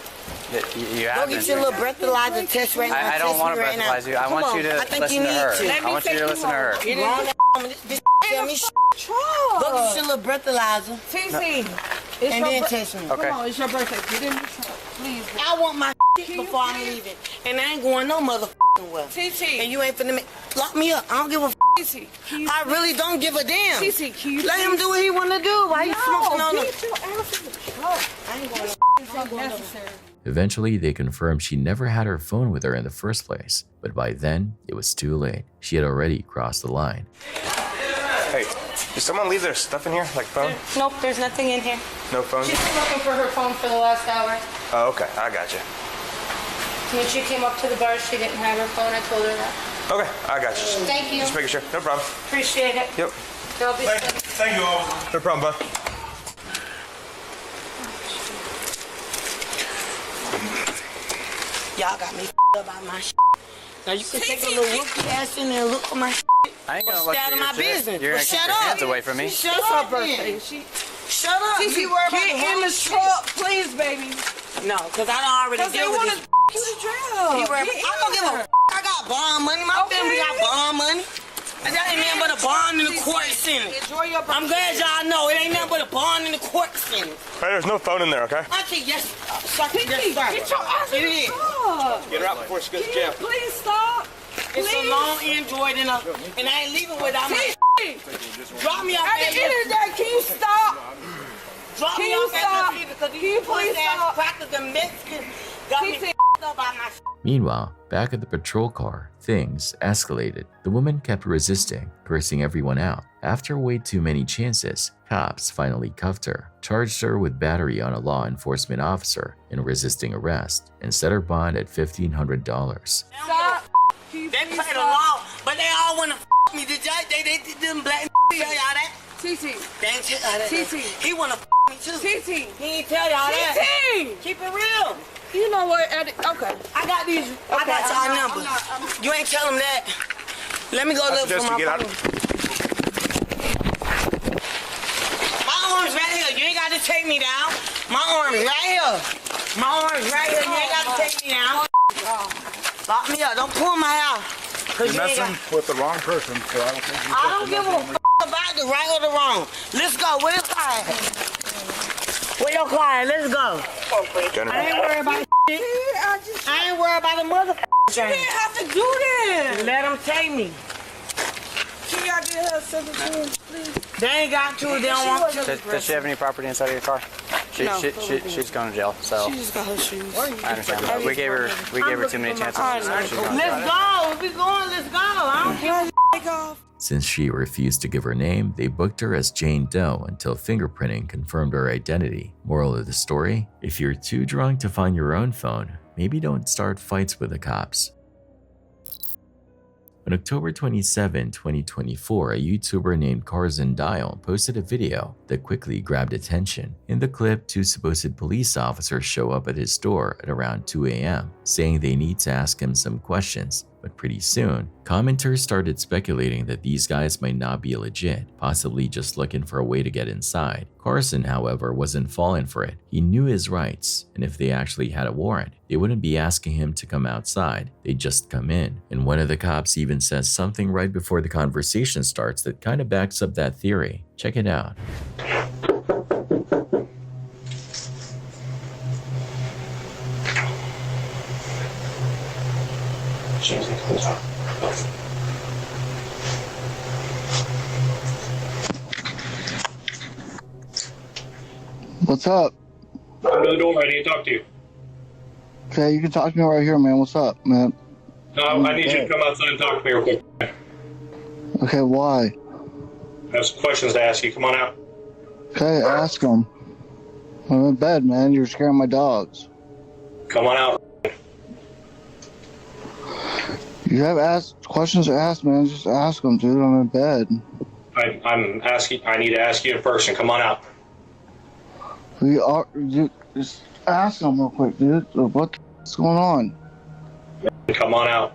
You Go have get your little breathalyzer test right now. I don't want to breathalyze you. I want you to listen to her. I want you to listen to her. This tell me Go get your little breathalyzer. TC, And then test me. Okay. Come on, it's your birthday. Get in the truck, please. I want my before I'm leaving. And I ain't going no motherfucking well. TT. And you ain't finna lock me up. I don't give a TT, I really don't give a damn. TT, can you let him do what he wanna do? Why you smoking on him? Get your ass in the truck. I ain't going It's necessary. Eventually, they confirmed she never had her phone with her in the first place, but by then, it was too late. She had already crossed the line. Hey, did someone leave their stuff in here, like phone? Nope, there's nothing in here. No phone? She's been looking for her phone for the last hour. Oh, okay, I got you. When she came up to the bar, she didn't have her phone. I told her that. Okay, I got you. Thank you. Just making sure. No problem. Appreciate it. Yep. They'll be Thank you all. No problem, bud. Y'all got me up by my shit. Now you can take a little rookie ass in there and look for my shit. I ain't gonna look Stay out for of your my shit. business. You're Well, gonna keep shut your up. hands away from me. Shut It's up, her birthday. then. Shut up. TC, You worry about get in the shit. truck, please, baby. No, because I done already dealt with this. You to jail. You worry about, I don't give a I got bond money. My family got bond money. That ain't nothing but a bond in the court center. Enjoy your birthday. I'm glad y'all know it ain't nothing but a bond in the court center. Hey, there's no phone in there, okay? Auntie, yes, suck it, yes, sir. Get your ass in the truck. Get her out before she goes to jail. Please stop. It's a long Android and I ain't leaving without my drop me off At the end of the day, can you stop? Drop Can me you off stop? at because Can you these please pussy ass stop? crackers and Mexicans got me TC, up. Meanwhile, back at the patrol car, things escalated. The woman kept resisting, cursing everyone out. After way too many chances, cops finally cuffed her, charged her with battery on a law enforcement officer and resisting arrest, and set her bond at $1,500. Stop. They play the law, but they all want to me. Did y'all, they them black tell y'all that? TT. They ain't tell y'all that. TT. He want to me too. TT. He ain't tell y'all that. TT. Keep it real. You know what? Okay. I got these. Okay, I got y'all numbers. You ain't tell them that. Let me go look for my phone. My arm's right here. You ain't got to take me down. My arm's right here. My arm's right here. You ain't got to take me down. Lock me up. Don't pull my hair. You're messing with the wrong person, so I don't think you I don't give a about the right or the wrong. Let's go. Where's the client? Where your client? Let's go. I ain't worried about shit. I ain't worried about the motherfucker. You didn't have to do this. Let them take me. Can y'all get her $17, please? They ain't got to. They don't want to. Does she have any property inside of your car? She's going to jail, so. She just got her shoes. I understand, but we gave her too many chances. Let's go. If we going, let's go. I don't care. Since she refused to give her name, they booked her as Jane Doe until fingerprinting confirmed her identity. Moral of the story? If you're too drunk to find your own phone, maybe don't start fights with the cops. On October 27, 2024, a YouTuber named Carzin Dial posted a video that quickly grabbed attention. In the clip, two supposed police officers show up at his door at around 2 a.m., saying they need to ask him some questions. But pretty soon, commenters started speculating that these guys might not be legit, possibly just looking for a way to get inside. Carzin, however, wasn't falling for it. He knew his rights, and if they actually had a warrant, they wouldn't be asking him to come outside, they'd just come in. And one of the cops even says something right before the conversation starts that kind of backs up that theory. Check it out. What's up? Open the door. I need to talk to you. Okay, you can talk to me right here, man. What's up, man? No, I need you to come outside and talk to me real quick. Okay, why? I have some questions to ask you. Come on out. Okay, ask them. I'm in bed, man. You're scaring my dogs. Come on out. You have questions to ask, man. Just ask them, dude. I'm in bed. I'm asking. I need to ask you in person. Come on out. You just ask them real quick, dude. What's going on? Come on out.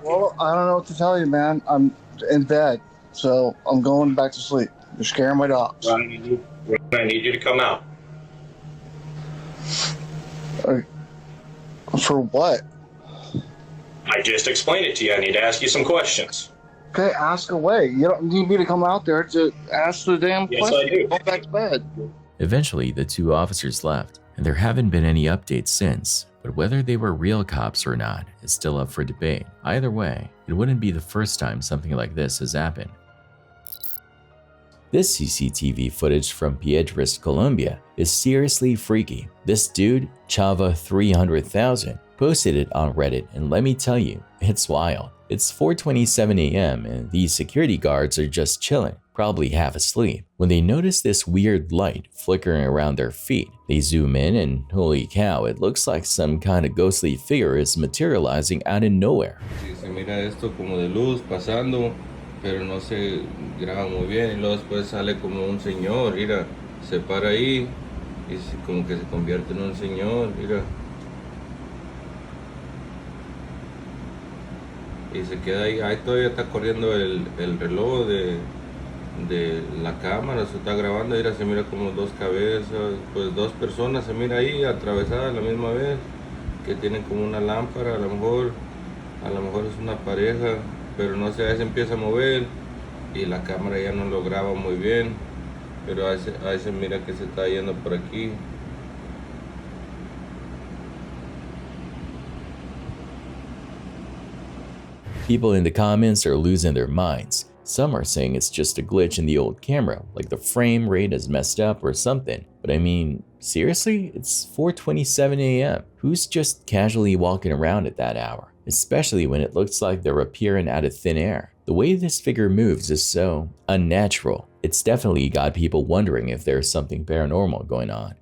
Well, I don't know what to tell you, man. I'm in bed, so I'm going back to sleep. You're scaring my dogs. I need you to come out. For what? I just explained it to you. I need to ask you some questions. Okay, ask away. You don't need me to come out there to ask the damn question. Yes, I do. Go back to bed. Eventually, the two officers left, and there haven't been any updates since. But whether they were real cops or not is still up for debate. Either way, it wouldn't be the first time something like this has happened. This CCTV footage from Piedras, Colombia is seriously freaky. This dude, Chava300,000, posted it on Reddit, and let me tell you, it's wild. It's 4:27 a.m. and these security guards are just chilling, probably half asleep, when they notice this weird light flickering around their feet. They zoom in and holy cow, it looks like some kind of ghostly figure is materializing out of nowhere. Se mira esto como de luz pasando, pero no se graba muy bien, y luego después sale como un señor, mira, se para ahí y como que se convierte en un señor, mira. Y se queda ahí todavía está corriendo el reloj de la cámara, se está grabando, mira, se mira como dos cabezas, pues dos personas se mira ahí atravesadas a la misma vez, que tienen como una lámpara, a lo mejor es una pareja, pero no sé, ahí se empieza a mover y la cámara ya no lo graba muy bien, pero ahí se mira que se está yendo por aquí. People in the comments are losing their minds. Some are saying it's just a glitch in the old camera, like the frame rate is messed up or something. But I mean, Seriously? It's 4:27 a.m. Who's just casually walking around at that hour? Especially when it looks like they're appearing out of thin air. The way this figure moves is so unnatural. It's definitely got people wondering if there's something paranormal going on.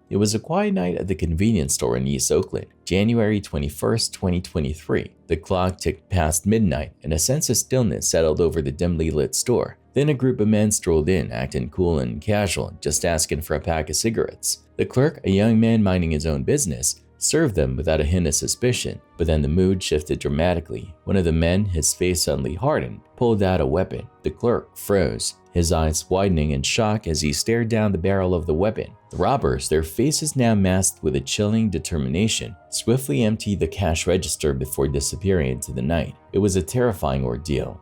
It was a quiet night at the convenience store in East Oakland, January 21st, 2023. The clock ticked past midnight and a sense of stillness settled over the dimly lit store. Then a group of men strolled in, acting cool and casual, just asking for a pack of cigarettes. The clerk, a young man minding his own business, served them without a hint of suspicion, but then the mood shifted dramatically. One of the men, his face suddenly hardened, pulled out a weapon. The clerk froze, his eyes widening in shock as he stared down the barrel of the weapon. The robbers, their faces now masked with a chilling determination, swiftly emptied the cash register before disappearing into the night. It was a terrifying ordeal.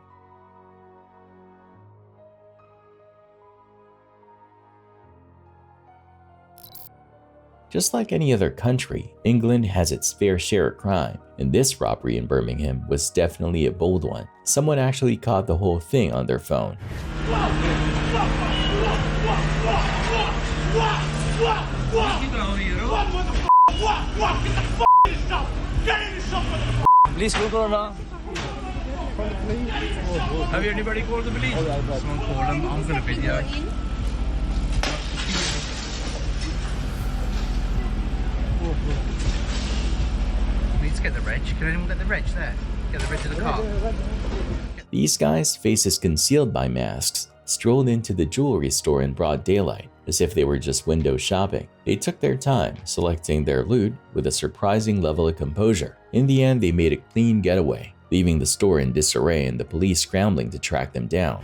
Just like any other country, England has its fair share of crime, and this robbery in Birmingham was definitely a bold one. Someone actually caught the whole thing on their phone. Police will go around. Have you anybody called the police? Someone called them. I'm gonna video. We need to get the reg. Can anyone get the reg there? Get the reg of the car. These guys, faces concealed by masks, strolled into the jewelry store in broad daylight, as if they were just window shopping. They took their time, selecting their loot with a surprising level of composure. In the end, they made a clean getaway, leaving the store in disarray and the police scrambling to track them down.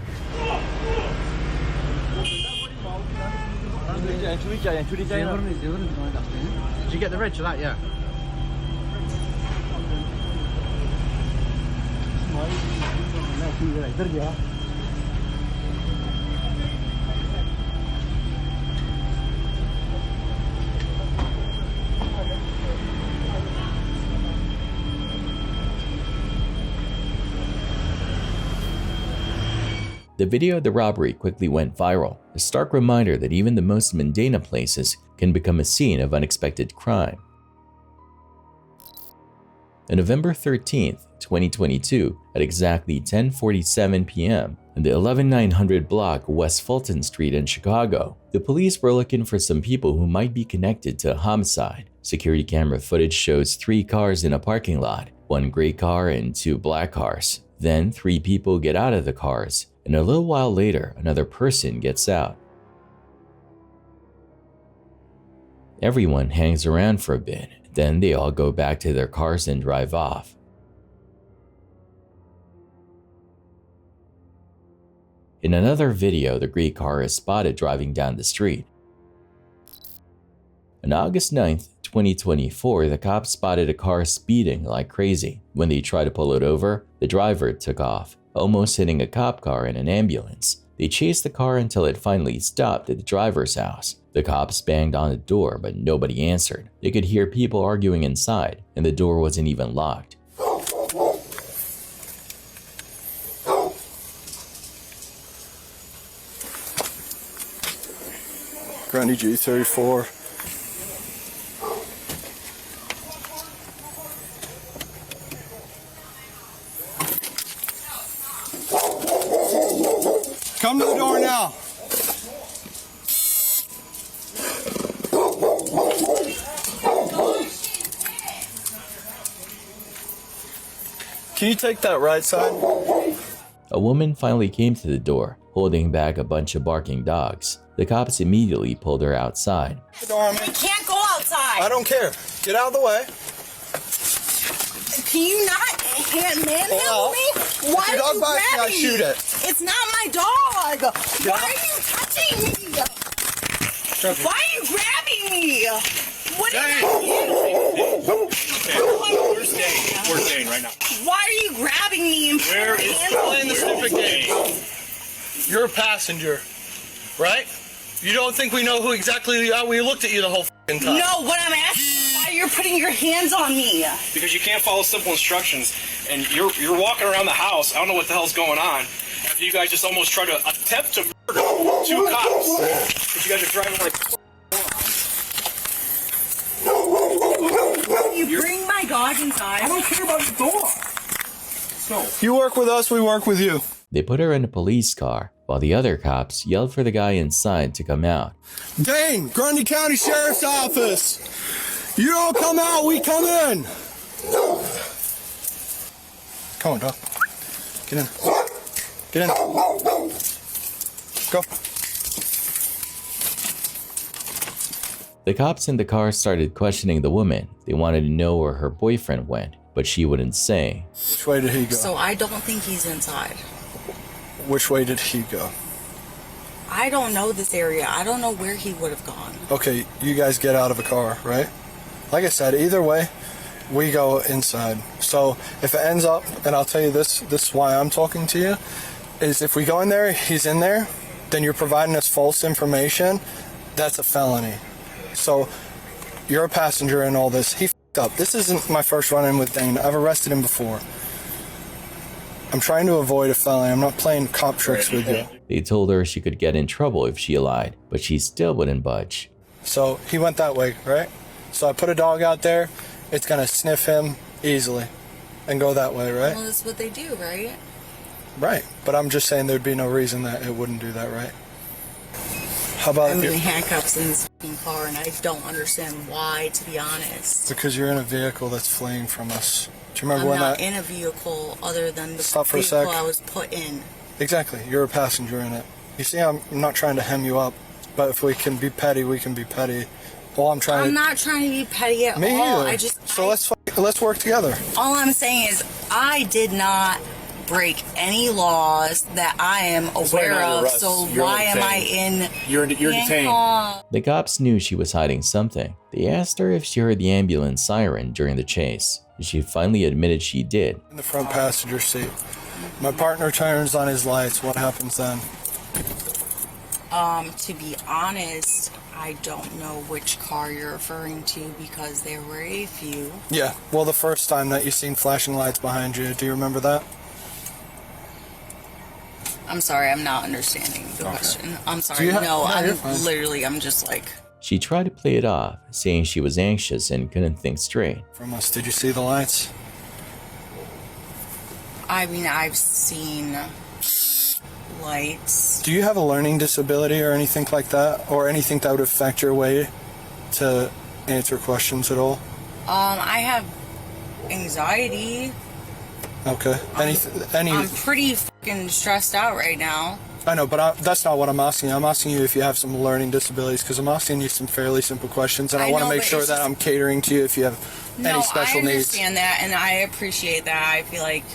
Did you get the reg of that? Yeah. The video of the robbery quickly went viral, a stark reminder that even the most mundane of places can become a scene of unexpected crime. On November 13th, 2022, at exactly 10:47 p.m., in the 11900 block of West Fulton Street in Chicago, the police were looking for some people who might be connected to a homicide. Security camera footage shows 3 cars in a parking lot, 1 gray car and 2 black cars. Then 3 people get out of the cars, and a little while later, another person gets out. Everyone hangs around for a bit, then they all go back to their cars and drive off. In another video, the gray car is spotted driving down the street. On August 9th, 2024, the cops spotted a car speeding like crazy. When they tried to pull it over, the driver took off, almost hitting a cop car and an ambulance. They chased the car until it finally stopped at the driver's house. The cops banged on the door, but nobody answered. They could hear people arguing inside, and the door wasn't even locked. Granny G34. Come to the door now. Can you take that right side? A woman finally came to the door, holding back a bunch of barking dogs. The cops immediately pulled her outside. The door, We can't go outside. I don't care. Get out of the way. Can you not manhandle me? Why If your are dog you bites me, I grabbing shoot me? it. It's not my dog. Why are you touching me? Why are you grabbing me? What did I do? We're staying right now. Why are you grabbing me and Where is playing the stupid game? You're a passenger, right? You don't think we know who exactly you are? We looked at you the whole f***ing time. No, what I'm asking is why you're putting your hands on me. Because you can't follow simple instructions, and you're walking around the house. I don't know what the hell's going on. after you guys just almost tried to attempt to murder 2 cops. Because you guys are driving like. You bring my dog inside. I don't care about the dog. So. You work with us, we work with you. They put her in a police car, while the other cops yelled for the guy inside to come out. Dane, Grundy County Sheriff's Office. You don't come out, we come in. Come on, dog. Get in. Get in. Go. The cops in the car started questioning the woman. They wanted to know where her boyfriend went, but she wouldn't say. Which way did he go? So I don't think he's inside. Which way did he go? I don't know this area. I don't know where he would have gone. Okay, you guys get out of a car, right? Like I said, either way, we go inside. So if it ends up, and I'll tell you this is why I'm talking to you, is if we go in there, he's in there, then you're providing us false information, that's a felony. So you're a passenger in all this. He f***ed up. This isn't my first run-in with Dane. I've arrested him before. I'm trying to avoid a felony. I'm not playing cop tricks with you. They told her she could get in trouble if she lied, but she still wouldn't budge. So he went that way, right? So I put a dog out there. It's going to sniff him easily and go that way, right? Well, that's what they do, right? Right. But I'm just saying there'd be no reason that it wouldn't do that, right? How about I'm in handcuffs in this car, and I don't understand why, to be honest. Because you're in a vehicle that's fleeing from us. Do you remember I'm when not in a vehicle other than the Stop for a vehicle sec. I was put in. Exactly. You're a passenger in it. You see, I'm not trying to hem you up, but if we can be petty, we can be petty. All I'm trying I'm not trying to be petty at Me all. either. So let's work together. All I'm saying is I did not break any laws that I am aware of. So why am I in? You're detained. The cops knew she was hiding something. They asked her if she heard the ambulance siren during the chase. She finally admitted she did. In the front passenger seat. My partner turns on his lights. What happens then? To be honest, I don't know which car you're referring to because there were a few. Yeah. Well, the first time that you seen flashing lights behind you, do you remember that? I'm sorry, I'm not understanding the question. I'm sorry. you're I'm fine. literally, I'm just like. She tried to play it off, saying she was anxious and couldn't think straight. From us, did you see the lights? I mean, I've seen lights. Do you have a learning disability or anything like that? Or anything that would affect your way to answer questions at all? I have anxiety. Okay. I'm pretty fucking stressed out right now. I know, but that's not what I'm asking you. I'm asking you if you have some learning disabilities, because I'm asking you some fairly simple questions, and I want to make sure that I'm catering to you if you have any special needs. I understand that, and I appreciate that. I feel like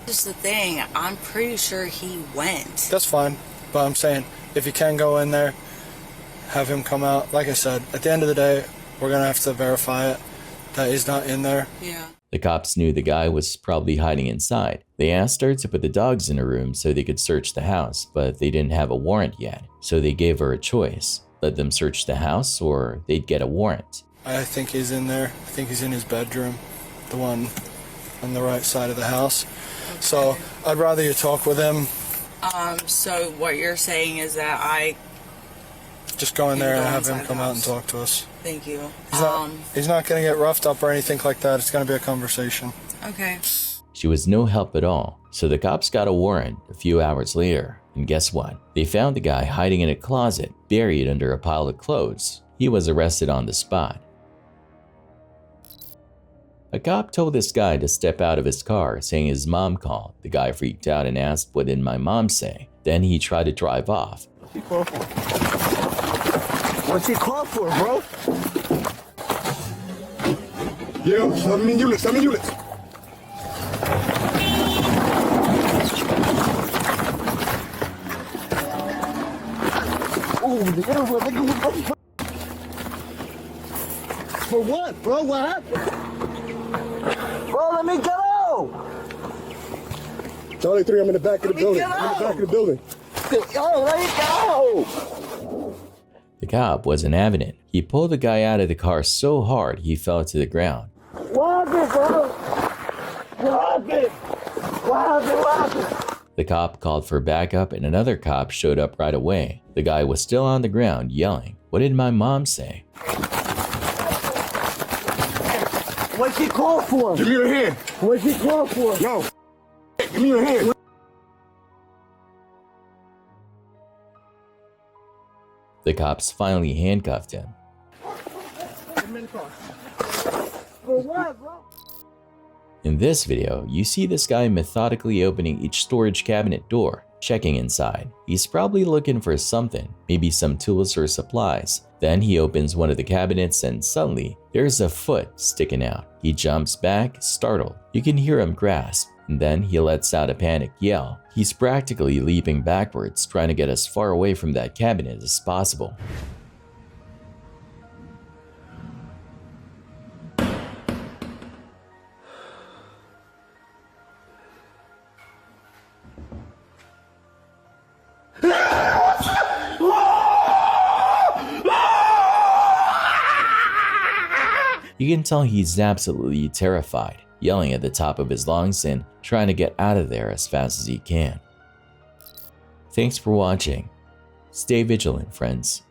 this is the thing. I'm pretty sure he went. That's fine, but I'm saying if you can go in there, have him come out. Like I said, at the end of the day, we're gonna have to verify it that he's not in there. Yeah. The cops knew the guy was probably hiding inside. They asked her to put the dogs in a room so they could search the house, but they didn't have a warrant yet. So they gave her a choice. Let them search the house or they'd get a warrant. I think he's in there. I think he's in his bedroom, the one on the right side of the house. Okay. So I'd rather you talk with him. So what you're saying is that I just go in there and have him come out and talk to us. Thank you. He's not going to get roughed up or anything like that. It's going to be a conversation. Okay. She was no help at all, so the cops got a warrant a few hours later. And guess what? They found the guy hiding in a closet, buried under a pile of clothes. He was arrested on the spot. A cop told this guy to step out of his car, saying his mom called. The guy freaked out and asked, "What did my mom say?" Then he tried to drive off. What's he call for, bro? Yo, 7 units, 7 units. Oh, for what, bro? What happened? Bro, let me go! Charlie 3, I'm in the back of the building. I'm in the back of the building. Yo, let me go! The cop wasn't having it. He pulled the guy out of the car so hard he fell to the ground. What happened, bro? What happened? What happened? What happened? The cop called for backup and another cop showed up right away. The guy was still on the ground yelling, "What did my mom say?" What's he call for? Give me your hand. What's he call for? No. Give me your hand. The cops finally handcuffed him. For what, bro? In this video, you see this guy methodically opening each storage cabinet door, checking inside. He's probably looking for something, maybe some tools or supplies. Then he opens one of the cabinets and suddenly, there's a foot sticking out. He jumps back, startled. You can hear him grasp, and then he lets out a panicked yell. He's practically leaping backwards, trying to get as far away from that cabinet as possible. You can tell he's absolutely terrified, yelling at the top of his lungs and trying to get out of there as fast as he can. Thanks for watching. Stay vigilant, friends.